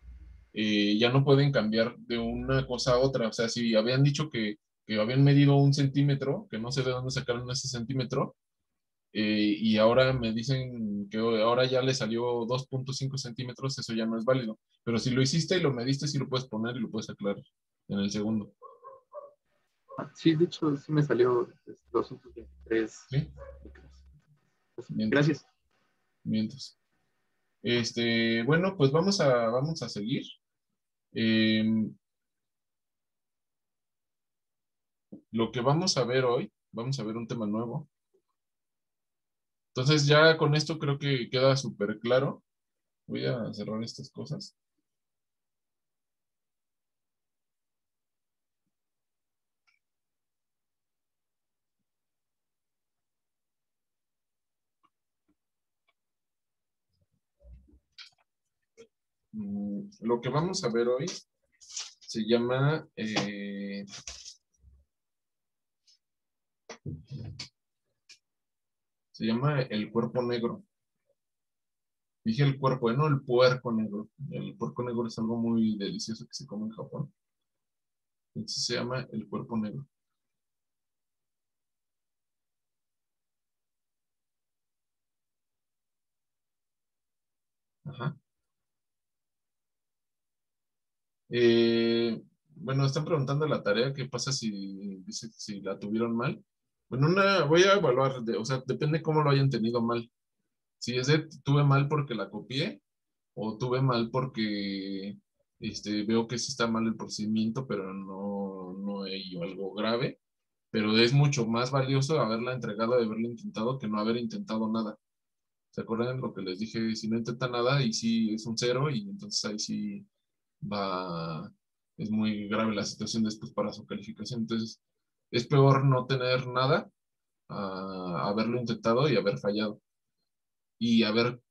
no pueden cambiar de una cosa a otra. O sea, si habían dicho que habían medido 1 centímetro, que no sé de dónde sacaron ese centímetro, y ahora me dicen que ahora ya le salió 2.5 centímetros, eso ya no es válido. Pero si lo hiciste y lo mediste, sí lo puedes poner y lo puedes aclarar en el segundo. sí, de hecho, sí me salió 223. ¿Sí? Gracias. Mientos. Bueno, pues vamos a seguir. Lo que vamos a ver hoy, vamos a ver un tema nuevo. Entonces ya con esto creo que queda súper claro. Voy a cerrar estas cosas. Lo que vamos a ver hoy se llama el cuerpo negro. Dije el cuerpo, no el puerco negro. El puerco negro es algo muy delicioso que se come en Japón. Entonces se llama el cuerpo negro. Ajá. Bueno, están preguntando la tarea, ¿qué pasa si la tuvieron mal? Bueno, voy a evaluar, o sea, depende cómo lo hayan tenido mal. Si es de tuve mal porque la copié, o tuve mal porque veo que sí está mal el procedimiento, pero no hay algo grave. Pero es mucho más valioso haberla entregado y haberla intentado que no haber intentado nada. ¿Se acuerdan lo que les dije? Si no intenta nada, y sí es un 0, y entonces ahí sí es muy grave la situación después para su calificación. Entonces, es peor no tener nada a haberlo intentado y haber fallado. Y haber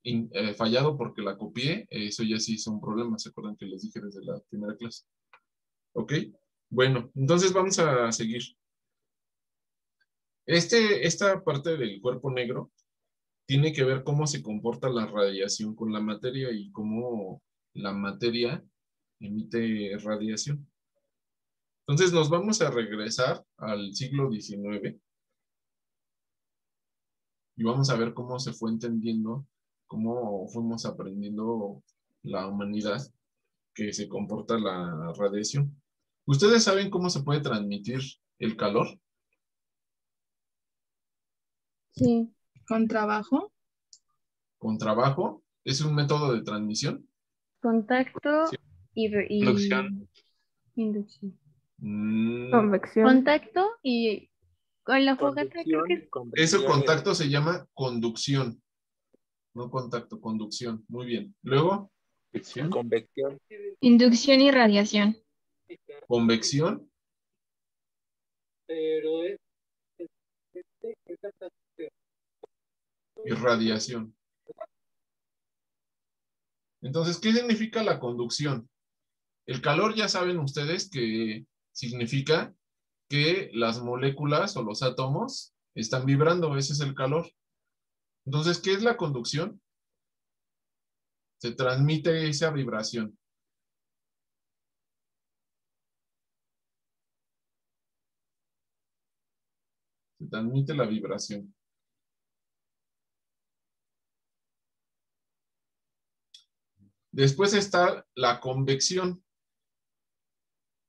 fallado porque la copié, eso ya sí es un problema. ¿Se acuerdan que les dije desde la primera clase? ¿Ok? Bueno, entonces vamos a seguir. Esta parte del cuerpo negro tiene que ver cómo se comporta la radiación con la materia y cómo la materia emite radiación. Entonces nos vamos a regresar al siglo XIX y vamos a ver cómo se fue entendiendo, cómo fuimos aprendiendo la humanidad que se comporta la radiación. ¿Ustedes saben cómo se puede transmitir el calor? Sí. ¿Con trabajo? Con trabajo. ¿Es un método de transmisión? Contacto Sí. y Inducción. inducción. Convección. Contacto y con la fogata creo que es... Eso contacto se llama conducción. No contacto, conducción. Muy bien. Luego, Convección. Inducción y radiación. convección. Y radiación. Entonces, ¿qué significa la conducción? El calor ya saben ustedes que significa que las moléculas o los átomos están vibrando, ese es el calor. Entonces, ¿qué es la conducción? Se transmite esa vibración. Se transmite la vibración. Después está la convección.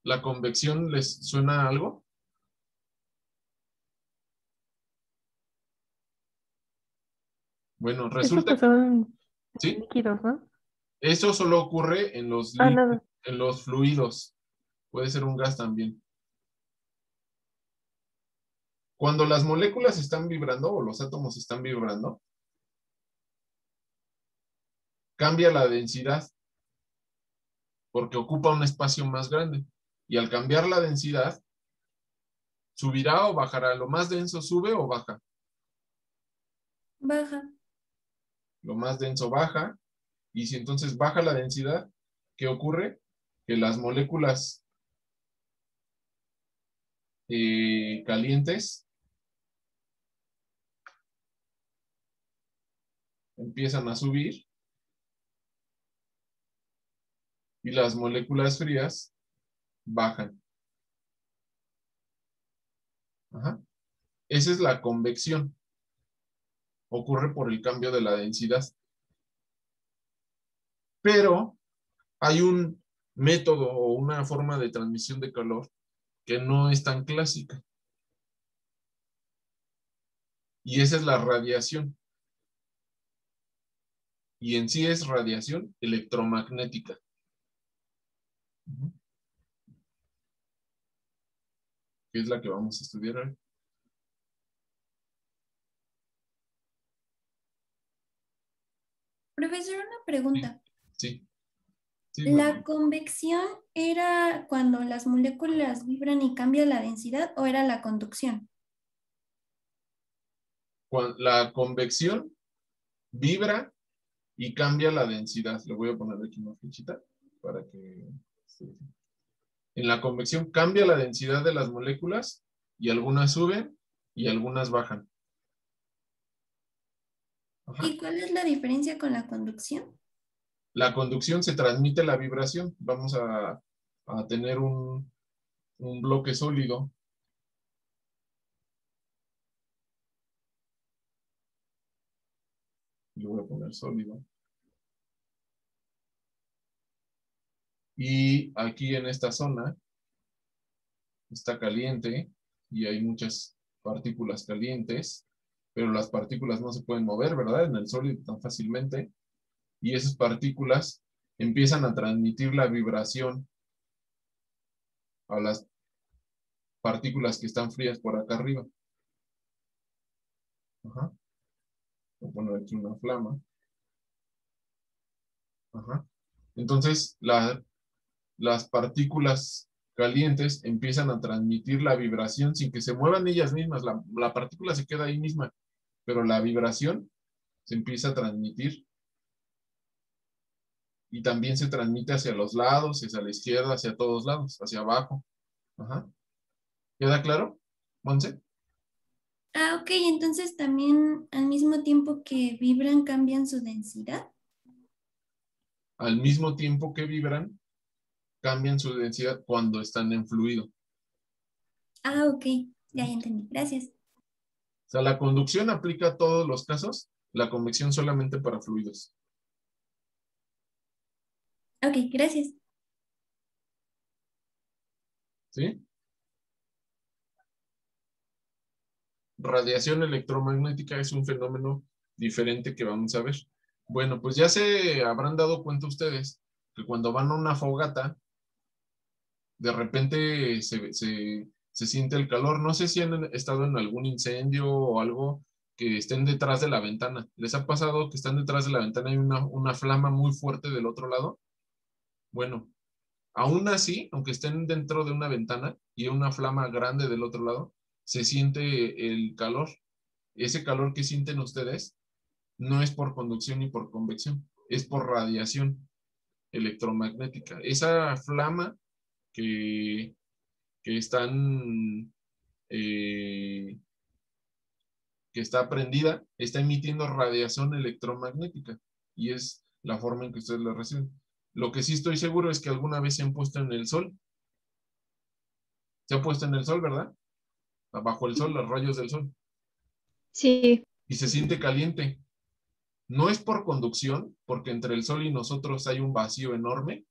¿La convección les suena algo? Bueno, Eso resulta pasó en ¿sí? líquidos, ¿no? Eso solo ocurre en los, Nada. en los fluidos. Puede ser un gas también. Cuando las moléculas están vibrando o los átomos están vibrando, cambia la densidad porque ocupa un espacio más grande. Y al cambiar la densidad, subirá o bajará. Lo más denso sube o baja. Baja. Lo más denso baja. Y si entonces baja la densidad, ¿qué ocurre? Que las moléculas calientes empiezan a subir y las moléculas frías bajan. Ajá. Esa es la convección. Ocurre por el cambio de la densidad. Pero hay un método o una forma de transmisión de calor que no es tan clásica. Y esa es la radiación. Y en sí es radiación electromagnética. Que es la que vamos a estudiar hoy. Profesor, una pregunta. Sí. Sí, ¿La convección era cuando las moléculas vibran y cambia la densidad o era la conducción? La convección vibra y cambia la densidad. Le voy a poner aquí una flechita para que... En la convección cambia la densidad de las moléculas y algunas suben y algunas bajan. Ajá. ¿Y cuál es la diferencia con la conducción? La conducción se transmite la vibración. Vamos a tener un bloque sólido. Le voy a poner sólido. Y aquí en esta zona está caliente y hay muchas partículas calientes, pero las partículas no se pueden mover, ¿verdad? En el sólido tan fácilmente. Y esas partículas empiezan a transmitir la vibración a las partículas que están frías por acá arriba. Ajá. Voy a poner aquí una flama. Ajá. Entonces, las partículas calientes empiezan a transmitir la vibración sin que se muevan ellas mismas. La partícula se queda ahí misma, pero la vibración se empieza a transmitir y también se transmite hacia los lados, hacia la izquierda, hacia todos lados, hacia abajo. Ajá. ¿Queda claro, Monse? Ah, ok, entonces también al mismo tiempo que vibran cambian su densidad. Al mismo tiempo que vibran, cambian su densidad cuando están en fluido. Ah, ok, ya entendí. Gracias. O sea, la conducción aplica a todos los casos, la convección solamente para fluidos. Ok, gracias. ¿Sí? Radiación electromagnética es un fenómeno diferente que vamos a ver. Bueno, pues ya se habrán dado cuenta ustedes que cuando van a una fogata, de repente se siente el calor. No sé si han estado en algún incendio o algo que estén detrás de la ventana. ¿Les ha pasado que están detrás de la ventana y hay una flama muy fuerte del otro lado? Bueno, aún así, aunque estén dentro de una ventana y una flama grande del otro lado, se siente el calor. Ese calor que sienten ustedes no es por conducción ni por convección, es por radiación electromagnética. Esa flama que están que está prendida, está emitiendo radiación electromagnética y es la forma en que ustedes la reciben. Lo que sí estoy seguro es que alguna vez se han puesto en el sol. Se han puesto en el sol, ¿verdad? Bajo el sol, los rayos del sol. Sí. Y se siente caliente. No es por conducción, porque entre el sol y nosotros hay un vacío enorme.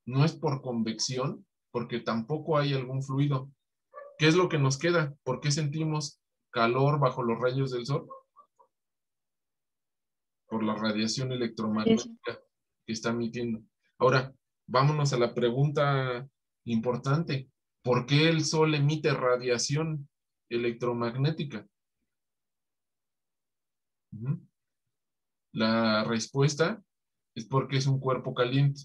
No es por convección, porque tampoco hay algún fluido. ¿Qué es lo que nos queda? ¿Por qué sentimos calor bajo los rayos del sol? Por la radiación electromagnética que está emitiendo. Ahora, vámonos a la pregunta importante. ¿Por qué el sol emite radiación electromagnética? La respuesta es porque es un cuerpo caliente.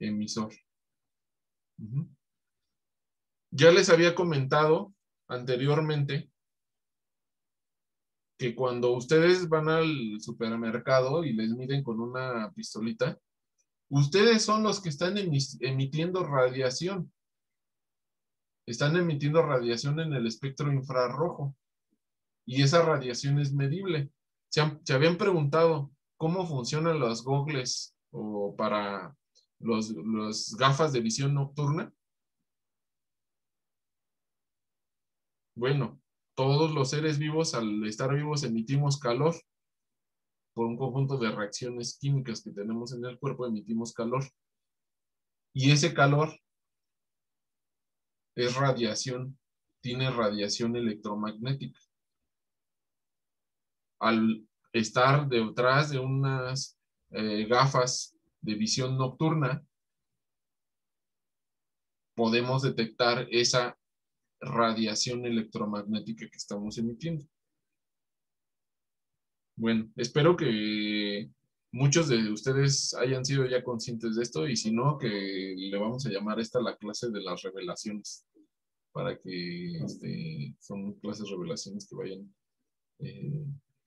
Emisor. Ya les había comentado anteriormente que cuando ustedes van al supermercado y les miden con una pistolita, ustedes son los que están emitiendo radiación. Están emitiendo radiación en el espectro infrarrojo. Y esa radiación es medible. Se habían preguntado cómo funcionan los gogles o para los gafas de visión nocturna. Bueno, todos los seres vivos al estar vivos emitimos calor. Por un conjunto de reacciones químicas que tenemos en el cuerpo emitimos calor. Y ese calor es radiación, tiene radiación electromagnética. Al estar detrás de unas gafas de visión nocturna, podemos detectar esa radiación electromagnética que estamos emitiendo. Bueno, espero que muchos de ustedes hayan sido ya conscientes de esto y si no, que le vamos a llamar esta la clase de las revelaciones para que son clases revelaciones que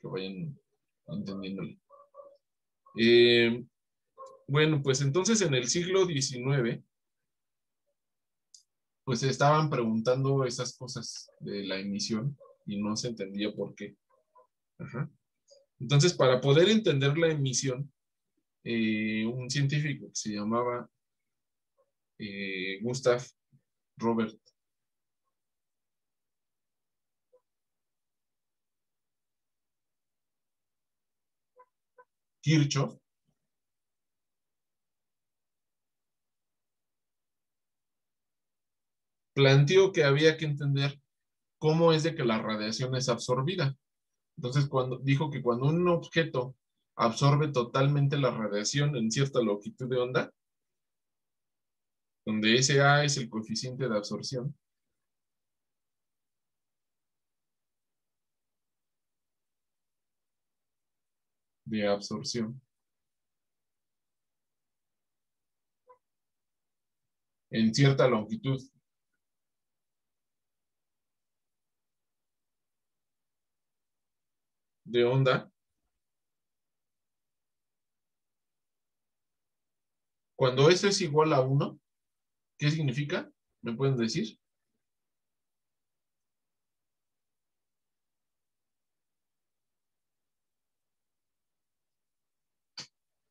vayan entendiéndole. Bueno, pues entonces en el siglo XIX, pues se estaban preguntando esas cosas de la emisión y no se entendía por qué. Ajá. Entonces, para poder entender la emisión, un científico que se llamaba Gustav Robert Kirchhoff, planteó que había que entender cómo es de que la radiación es absorbida. Entonces, dijo que cuando un objeto absorbe totalmente la radiación en cierta longitud de onda, donde SA es el coeficiente de absorción, de absorción en cierta longitud. De onda, cuando eso es igual a 1, ¿qué significa? ¿Me pueden decir?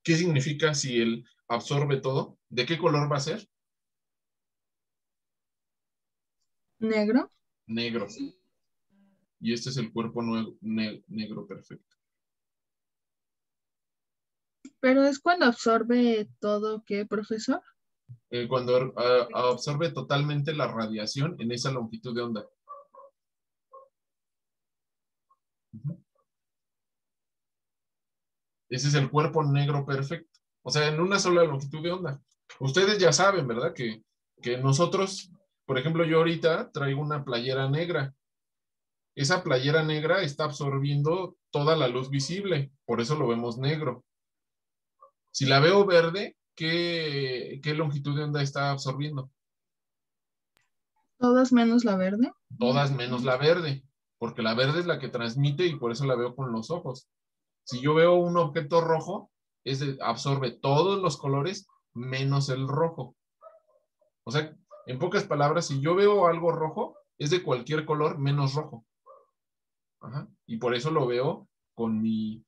¿Qué significa si él absorbe todo? ¿De qué color va a ser? ¿Negro? Negro. Y este es el cuerpo negro perfecto. Pero es cuando absorbe todo, ¿qué, profesor? Cuando absorbe totalmente la radiación en esa longitud de onda. Ese es el cuerpo negro perfecto. O sea, en una sola longitud de onda. Ustedes ya saben, ¿verdad? Que nosotros, por ejemplo, yo ahorita traigo una playera negra. Esa playera negra está absorbiendo toda la luz visible. Por eso lo vemos negro. Si la veo verde, ¿qué longitud de onda está absorbiendo? ¿Todas menos la verde? Todas menos la verde. Porque la verde es la que transmite y por eso la veo con los ojos. Si yo veo un objeto rojo, absorbe todos los colores menos el rojo. O sea, en pocas palabras, si yo veo algo rojo, es de cualquier color menos rojo. Ajá. Y por eso lo veo con mis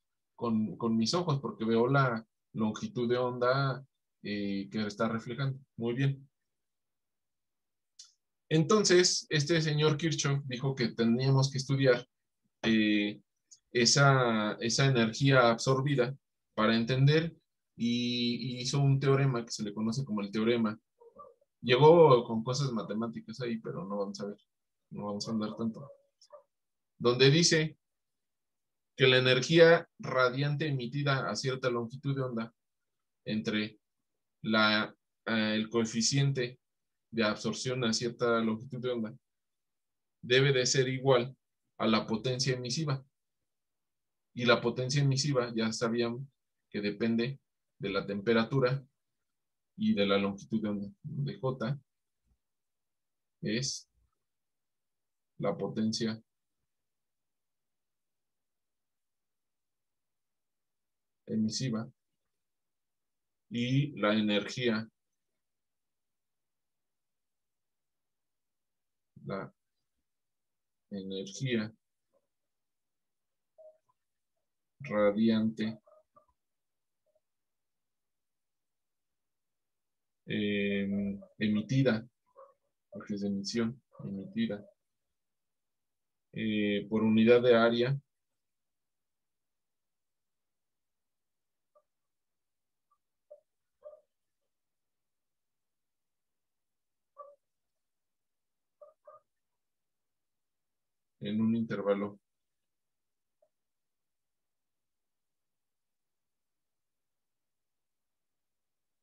ojos, porque veo la longitud de onda que está reflejando. Muy bien. Entonces, este señor Kirchhoff dijo que teníamos que estudiar esa energía absorbida para entender y hizo un teorema que se le conoce como el teorema. Llegó con cosas matemáticas ahí, pero no vamos a ver, no vamos a andar tanto. Donde dice que la energía radiante emitida a cierta longitud de onda entre el coeficiente de absorción a cierta longitud de onda debe de ser igual a la potencia emisiva. Y la potencia emisiva ya sabían que depende de la temperatura y de la longitud de onda. De J es la potencia emisiva y la energía, radiante emitida, porque es de emisión, emitida por unidad de área en un intervalo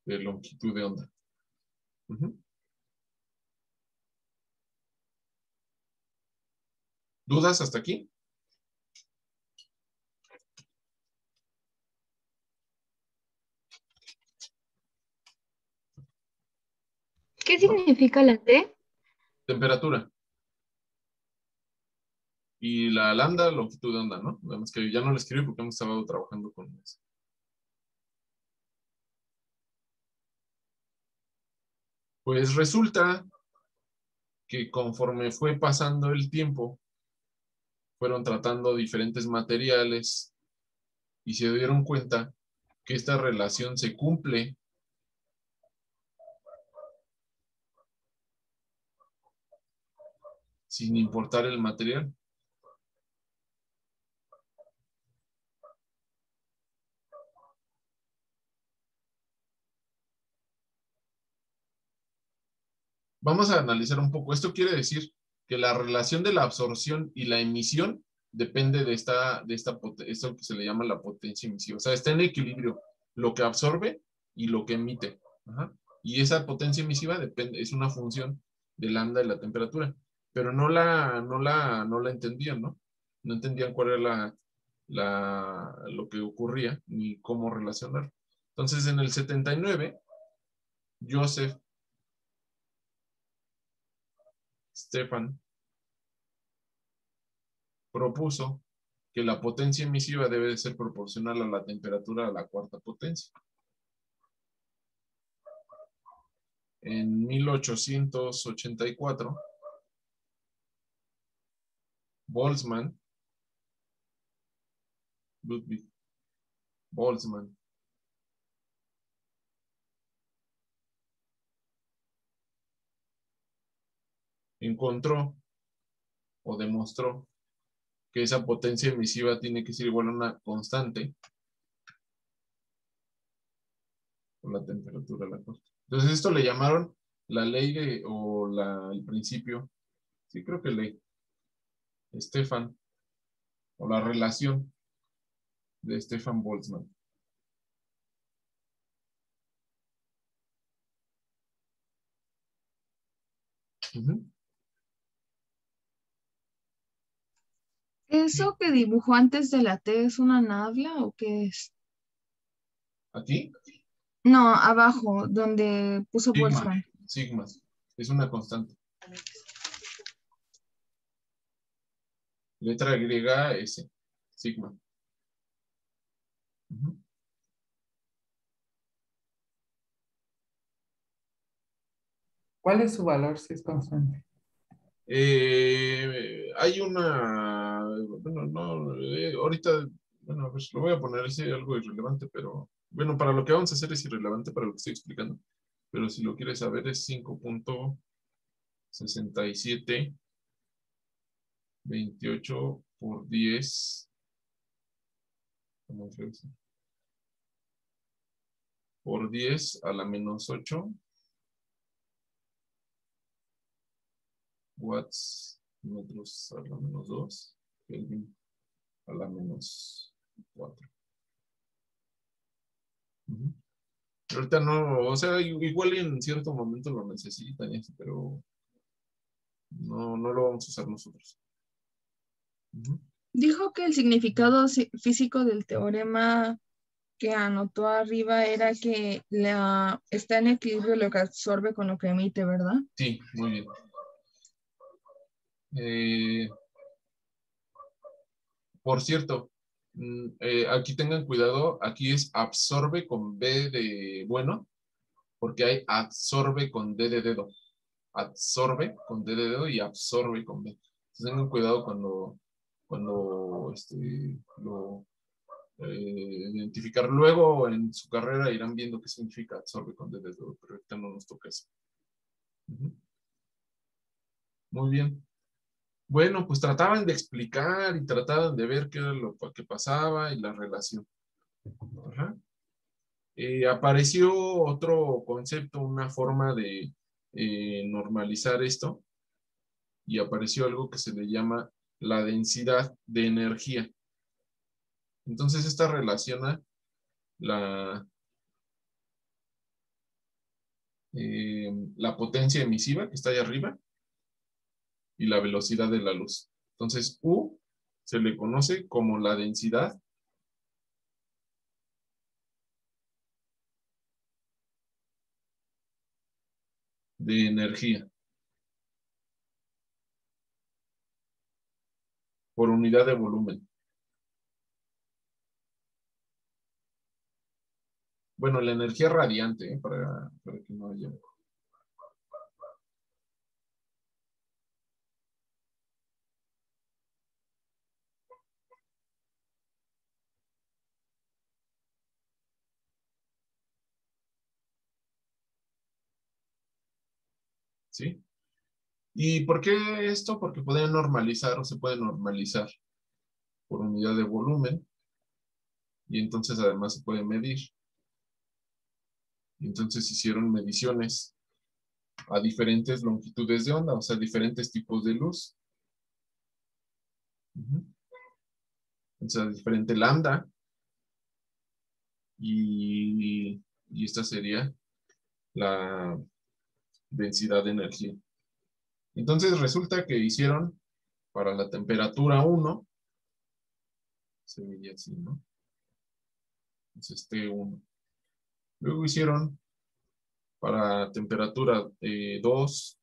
de longitud de onda. ¿Dudas hasta aquí? ¿Qué significa la T? Temperatura. Y la lambda, longitud de onda, ¿no? Vemos que ya no lo escribí porque hemos estado trabajando con eso. Pues resulta que conforme fue pasando el tiempo, fueron tratando diferentes materiales y se dieron cuenta que esta relación se cumple sin importar el material. Vamos a analizar un poco. Esto quiere decir que la relación de la absorción y la emisión depende de esto que se le llama la potencia emisiva. O sea, está en equilibrio lo que absorbe y lo que emite. Ajá. Y esa potencia emisiva es una función del lambda y la temperatura. Pero no la entendían, ¿no? No entendían cuál era lo que ocurría ni cómo relacionar. Entonces, en el 79, Joseph Stefan propuso que la potencia emisiva debe de ser proporcional a la temperatura a la cuarta potencia. En 1884, Ludwig Boltzmann, encontró o demostró que esa potencia emisiva tiene que ser igual a una constante por la temperatura a la cuarta. Entonces esto le llamaron la ley el principio, sí creo que ley, Stefan, o la relación de Stefan Boltzmann. ¿Eso que dibujó antes de la T es una nabla o qué es? ¿Aquí? No, abajo, donde puso Boltzmann. Sigma. Es una constante. Letra griega S. Sigma. ¿Cuál es su valor si es constante? Hay una, bueno, no, ahorita, bueno, pues lo voy a poner, es algo irrelevante, pero, bueno, para lo que vamos a hacer es irrelevante para lo que estoy explicando, pero si lo quieres saber es 5.6728 por 10, ¿cómo se dice? Por 10 a la menos 8 watts metros a la menos 2, Kelvin a la menos 4. Ahorita no, o sea, igual en cierto momento lo necesitan, pero no lo vamos a usar nosotros. Dijo que el significado físico del teorema que anotó arriba era que está en equilibrio lo que absorbe con lo que emite, ¿verdad? Sí, muy bien. Por cierto, aquí tengan cuidado, aquí es absorbe con B de bueno, porque hay absorbe con D de dedo. Absorbe con D de dedo y absorbe con B. Entonces tengan cuidado cuando lo identificar. Luego en su carrera irán viendo qué significa absorbe con D de dedo, pero ahorita no nos toca eso. Muy bien. Bueno, pues trataban de explicar y trataban de ver qué era lo que pasaba y la relación. Apareció otro concepto, una forma de normalizar esto, y apareció algo que se le llama la densidad de energía. Entonces esta relaciona la potencia emisiva que está ahí arriba y la velocidad de la luz. Entonces U se le conoce como la densidad de energía por unidad de volumen. Bueno, la energía radiante, para que no haya... ¿Sí? ¿Y por qué esto? Porque pueden normalizar o se puede normalizar por unidad de volumen y entonces además se puede medir. Y entonces hicieron mediciones a diferentes longitudes de onda, o sea, diferentes tipos de luz. O sea, diferente lambda. Y esta sería la densidad de energía. Entonces resulta que hicieron para la temperatura 1, Se veía así, ¿no? Entonces T1. Luego hicieron para temperatura 2.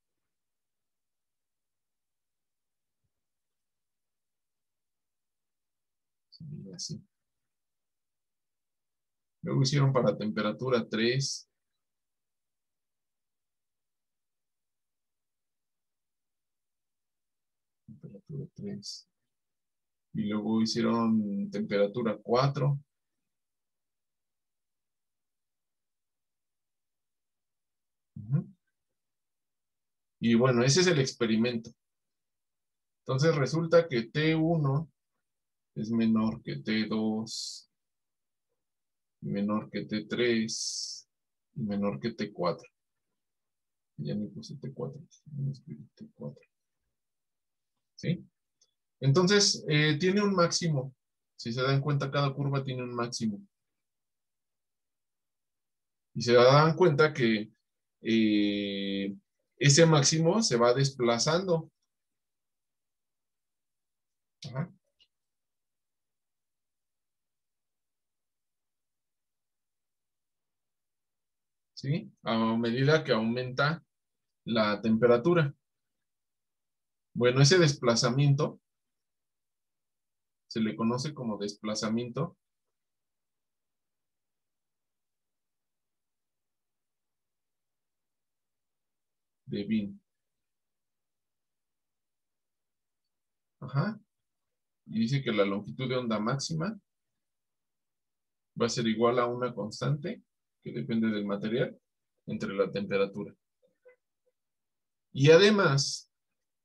Se veía así. Luego hicieron para temperatura 3. Temperatura 3. Y luego hicieron temperatura 4. Y bueno, ese es el experimento. Entonces resulta que T1 es menor que T2, menor que T3 y menor que T4. Ya me puse T4. T4. ¿Sí? Entonces, tiene un máximo. Si se dan cuenta, cada curva tiene un máximo. Y se dan cuenta que ese máximo se va desplazando. Ajá. ¿Sí? A medida que aumenta la temperatura. Bueno, ese desplazamiento se le conoce como desplazamiento de Wien. Ajá. Y dice que la longitud de onda máxima va a ser igual a una constante que depende del material entre la temperatura. Y además,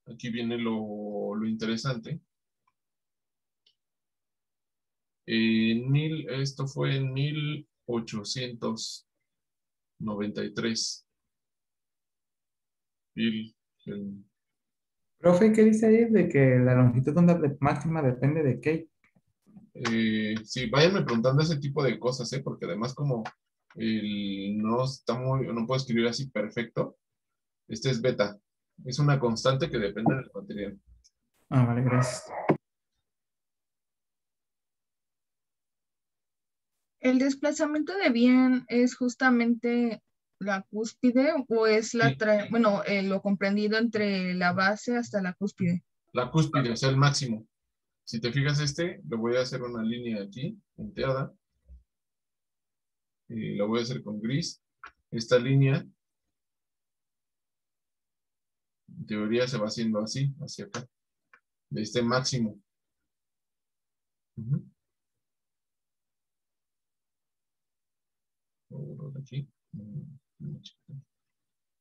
aquí viene lo interesante. Esto fue en 1893. Profe, ¿qué dice ahí de que la longitud de onda máxima depende de qué? Sí, váyanme preguntando ese tipo de cosas, porque además como no puedo escribir así perfecto, este es beta. Es una constante que depende del material. Ah, vale, gracias. ¿El desplazamiento de Wien es justamente la cúspide o es lo comprendido entre la base hasta la cúspide? La cúspide, o sea, el máximo. Si te fijas le voy a hacer una línea aquí, punteada. Y la voy a hacer con gris. Esta línea, en teoría, se va haciendo así, hacia acá. De este máximo. Aquí.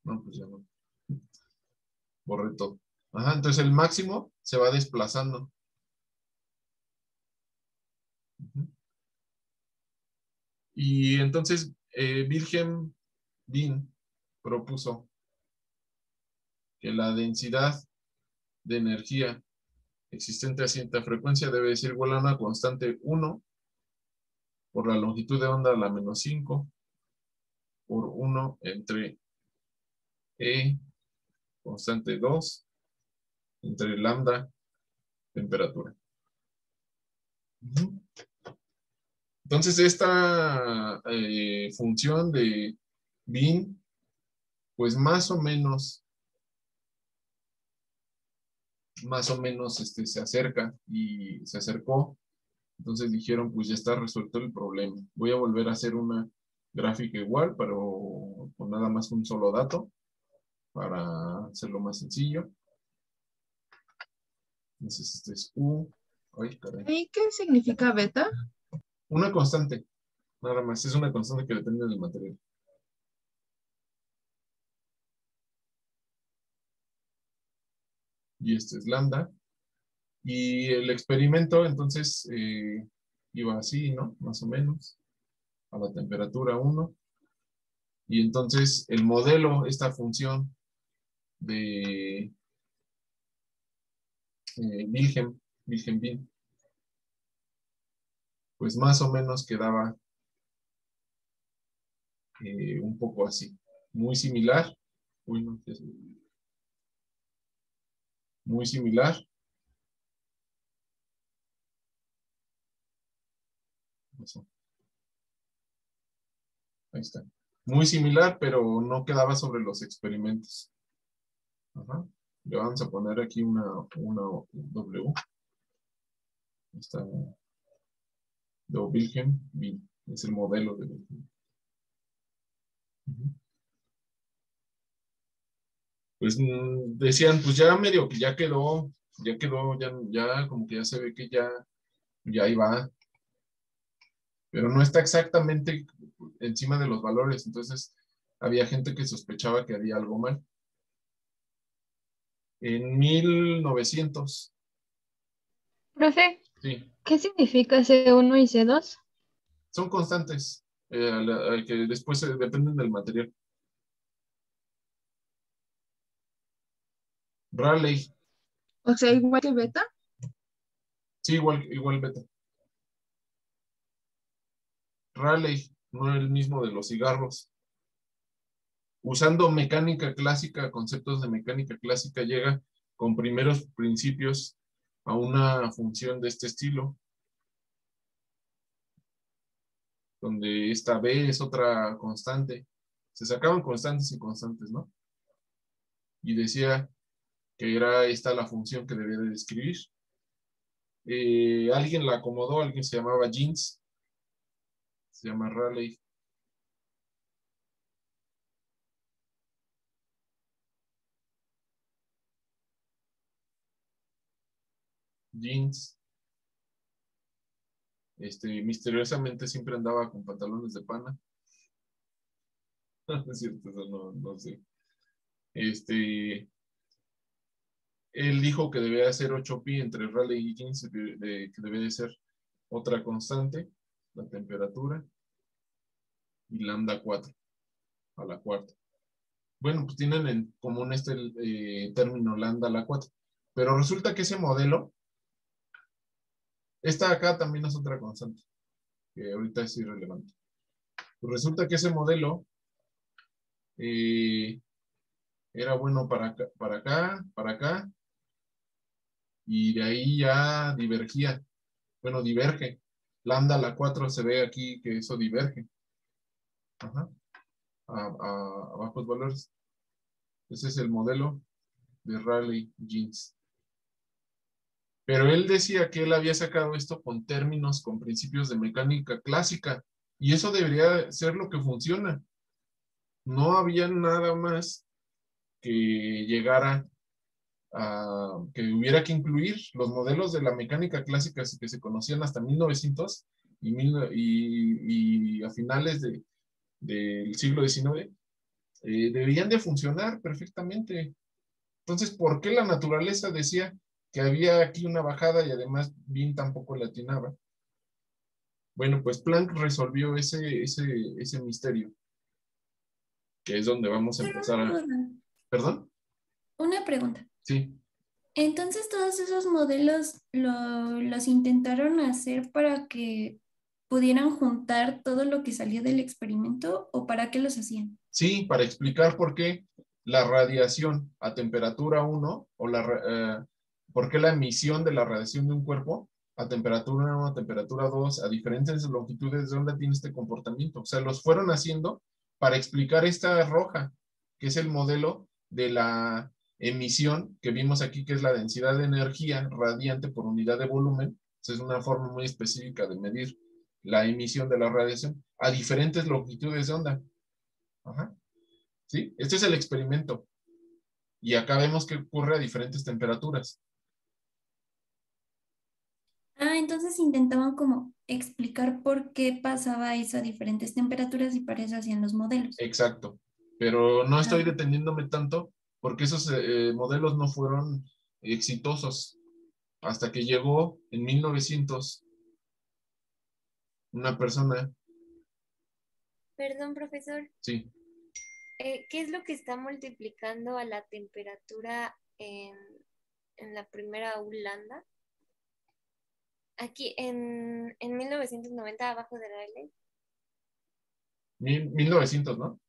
No, pues ya no. Borré todo. Ajá, entonces el máximo se va desplazando. Y entonces Wilhelm Wien propuso que la densidad de energía existente a cierta frecuencia debe ser igual a una constante 1 por la longitud de onda a la menos 5 por 1 entre E constante 2 entre lambda temperatura. Entonces esta función de Wien, pues más o menos se acerca y se acercó. Entonces dijeron, pues ya está resuelto el problema. Voy a volver a hacer una gráfica igual, pero con nada más un solo dato para hacerlo más sencillo. Entonces este es U. Ay, caray. ¿Y qué significa beta? Una constante. Nada más, es una constante que depende del material. Y este es lambda. Y el experimento, entonces, iba así, ¿no? Más o menos. A la temperatura 1. Y entonces el modelo, esta función de Wilhelm Wien, pues más o menos quedaba un poco así. Muy similar. Uy, no, muy similar Eso. Ahí está. Muy similar, pero no quedaba sobre los experimentos. Ajá. Le vamos a poner aquí una W. Ahí está. De Wilhelm B. Es el modelo de Wilhelm. Pues decían, pues ya medio que ya quedó, ya como que ya se ve que ya ahí va. Pero no está exactamente encima de los valores. Entonces, había gente que sospechaba que había algo mal. En 1900. Profe, Sí, ¿qué significa C1 y C2? son constantes, que después dependen del material. Rayleigh, O sea, igual que beta. sí, igual beta. Rayleigh, no el mismo de los cigarros. Usando mecánica clásica, conceptos de mecánica clásica, llega con primeros principios a una función de este estilo, donde esta B es otra constante. Se sacaban constantes y constantes, ¿no? Y decía que era esta la función que debía de describir. Alguien la acomodó, alguien se llamaba Jeans, se llama Rayleigh. Jeans. Misteriosamente siempre andaba con pantalones de pana. No es cierto, eso no sé. Él dijo que debía ser 8pi entre Rayleigh y Jeans, que debía de ser otra constante, la temperatura, y lambda 4 a la cuarta. Bueno, pues tienen en común este término lambda a la 4. Pero resulta que ese modelo, esta acá también es otra constante, que ahorita es irrelevante. Pues resulta que ese modelo era bueno para acá, y de ahí ya divergía. Bueno, diverge. Lambda a la 4 se ve aquí que eso diverge. Ajá. A bajos valores. Ese es el modelo de Rayleigh-Jeans. Pero él decía que él había sacado esto con términos, con principios de mecánica clásica. Y eso debería ser lo que funciona. No había nada más que llegara que hubiera que incluir los modelos de la mecánica clásica que se conocían hasta 1900 y a finales del siglo XIX, deberían de funcionar perfectamente. Entonces, ¿por qué la naturaleza decía que había aquí una bajada y además Wien tampoco la atinaba? Bueno, pues Planck resolvió ese misterio, que es donde vamos a empezar a... ¿Perdón? Una pregunta. Sí. Entonces, todos esos modelos los intentaron hacer para que pudieran juntar todo lo que salió del experimento, ¿o para qué los hacían? Sí, para explicar por qué la radiación a temperatura 1 o por qué la emisión de la radiación de un cuerpo a temperatura 1, a temperatura 2, a diferentes longitudes de onda tiene este comportamiento. O sea, los fueron haciendo para explicar esta roja, que es el modelo de la emisión que vimos aquí, que es la densidad de energía radiante por unidad de volumen. Es una forma muy específica de medir la emisión de la radiación a diferentes longitudes de onda. Ajá. ¿Sí? Este es el experimento. Y acá vemos que ocurre a diferentes temperaturas. Entonces intentaban como explicar por qué pasaba eso a diferentes temperaturas y para eso hacían los modelos. Exacto. Pero no estoy deteniéndome tanto porque esos modelos no fueron exitosos hasta que llegó en 1900 una persona. Perdón, profesor. Sí. ¿Qué es lo que está multiplicando a la temperatura en la primera lambda? Aquí en 1990 abajo de Rayleigh. 1900, ¿no?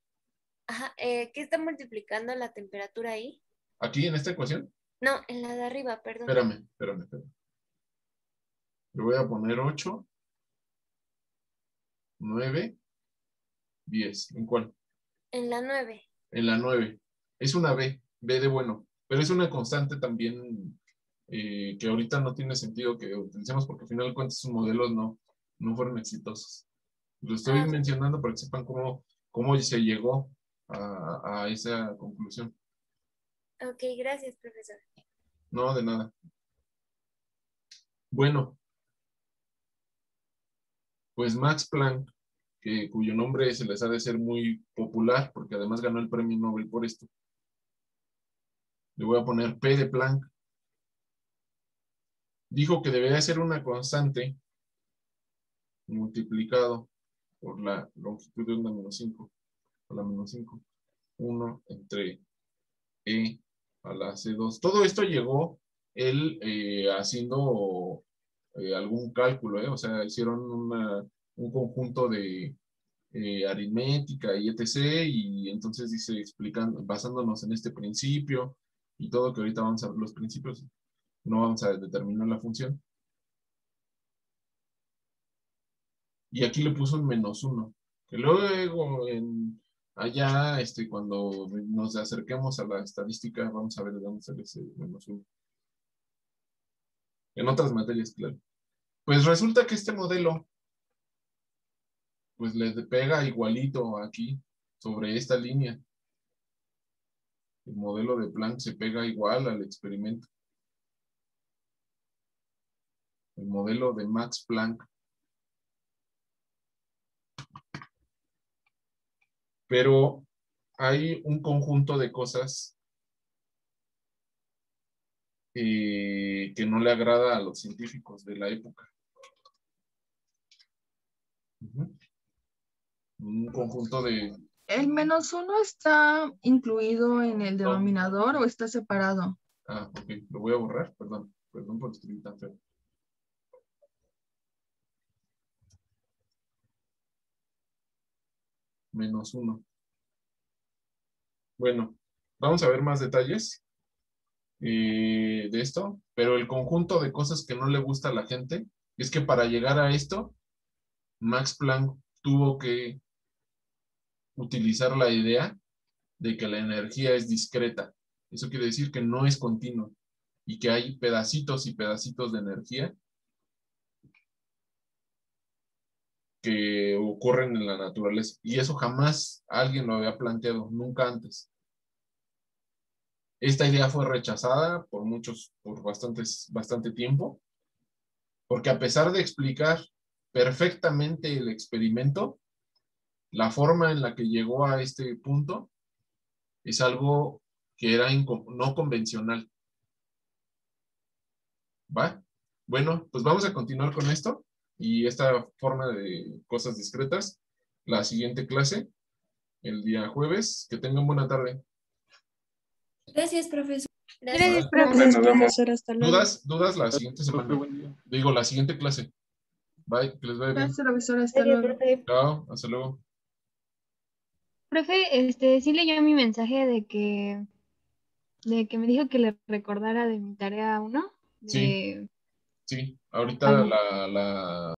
Ajá. ¿Qué está multiplicando la temperatura ahí? ¿Aquí en esta ecuación? No, en la de arriba, perdón. Espérame. Le voy a poner 8. 9, 10. ¿En cuál? En la 9. En la 9. Es una B de bueno, pero es una constante también que ahorita no tiene sentido que utilicemos porque al final de cuentas sus modelos no fueron exitosos. Lo estoy mencionando para que sepan cómo se llegó a esa conclusión. Ok, gracias, profesor. No, de nada. Bueno, pues Max Planck, cuyo nombre se les ha de ser muy popular, porque además ganó el premio Nobel por esto. Le voy a poner P de Planck. Dijo que debería ser una constante multiplicado por la longitud de onda menos 5, por la menos 5. 1 entre E a la C2. Todo esto llegó él haciendo algún cálculo, o sea, hicieron un conjunto de aritmética y etc. Y entonces dice, explicando, basándonos en este principio y todo, que ahorita vamos a ver los principios, no vamos a determinar la función. Y aquí le puso un -1, que luego allá, cuando nos acerquemos a la estadística, vamos a ver de dónde sale ese -1. En otras materias, claro. Pues resulta que este modelo, pues le pega igualito aquí, sobre esta línea. El modelo de Planck se pega igual al experimento. El modelo de Max Planck. Pero hay un conjunto de cosas que no le agrada a los científicos de la época. Un conjunto de... ¿El -1 está incluido en el denominador o está separado? Ah, ok, lo voy a borrar, perdón por escribir tan feo. -1. Bueno, vamos a ver más detalles de esto, pero el conjunto de cosas que no le gusta a la gente es que para llegar a esto, Max Planck tuvo que utilizar la idea de que la energía es discreta. Eso quiere decir que no es continua y que hay pedacitos y pedacitos de energía que ocurren en la naturaleza. Y eso jamás alguien lo había planteado, nunca antes. Esta idea fue rechazada por muchos, por bastante tiempo, porque a pesar de explicar perfectamente el experimento, la forma en la que llegó a este punto es algo que era no convencional. ¿Va? Bueno, pues vamos a continuar con esto y esta forma de cosas discretas la siguiente clase, el día jueves. Que tengan buena tarde. Gracias, profesor. Gracias, Gracias, profesor. Hasta luego. ¿Dudas la siguiente semana? Digo, la siguiente clase. Bye, que les vaya bien. Gracias, profesor. Hasta luego. Chao, hasta luego. Profe, sí leyó mi mensaje de que me dijo que le recordara de mi tarea 1. Sí, ahorita la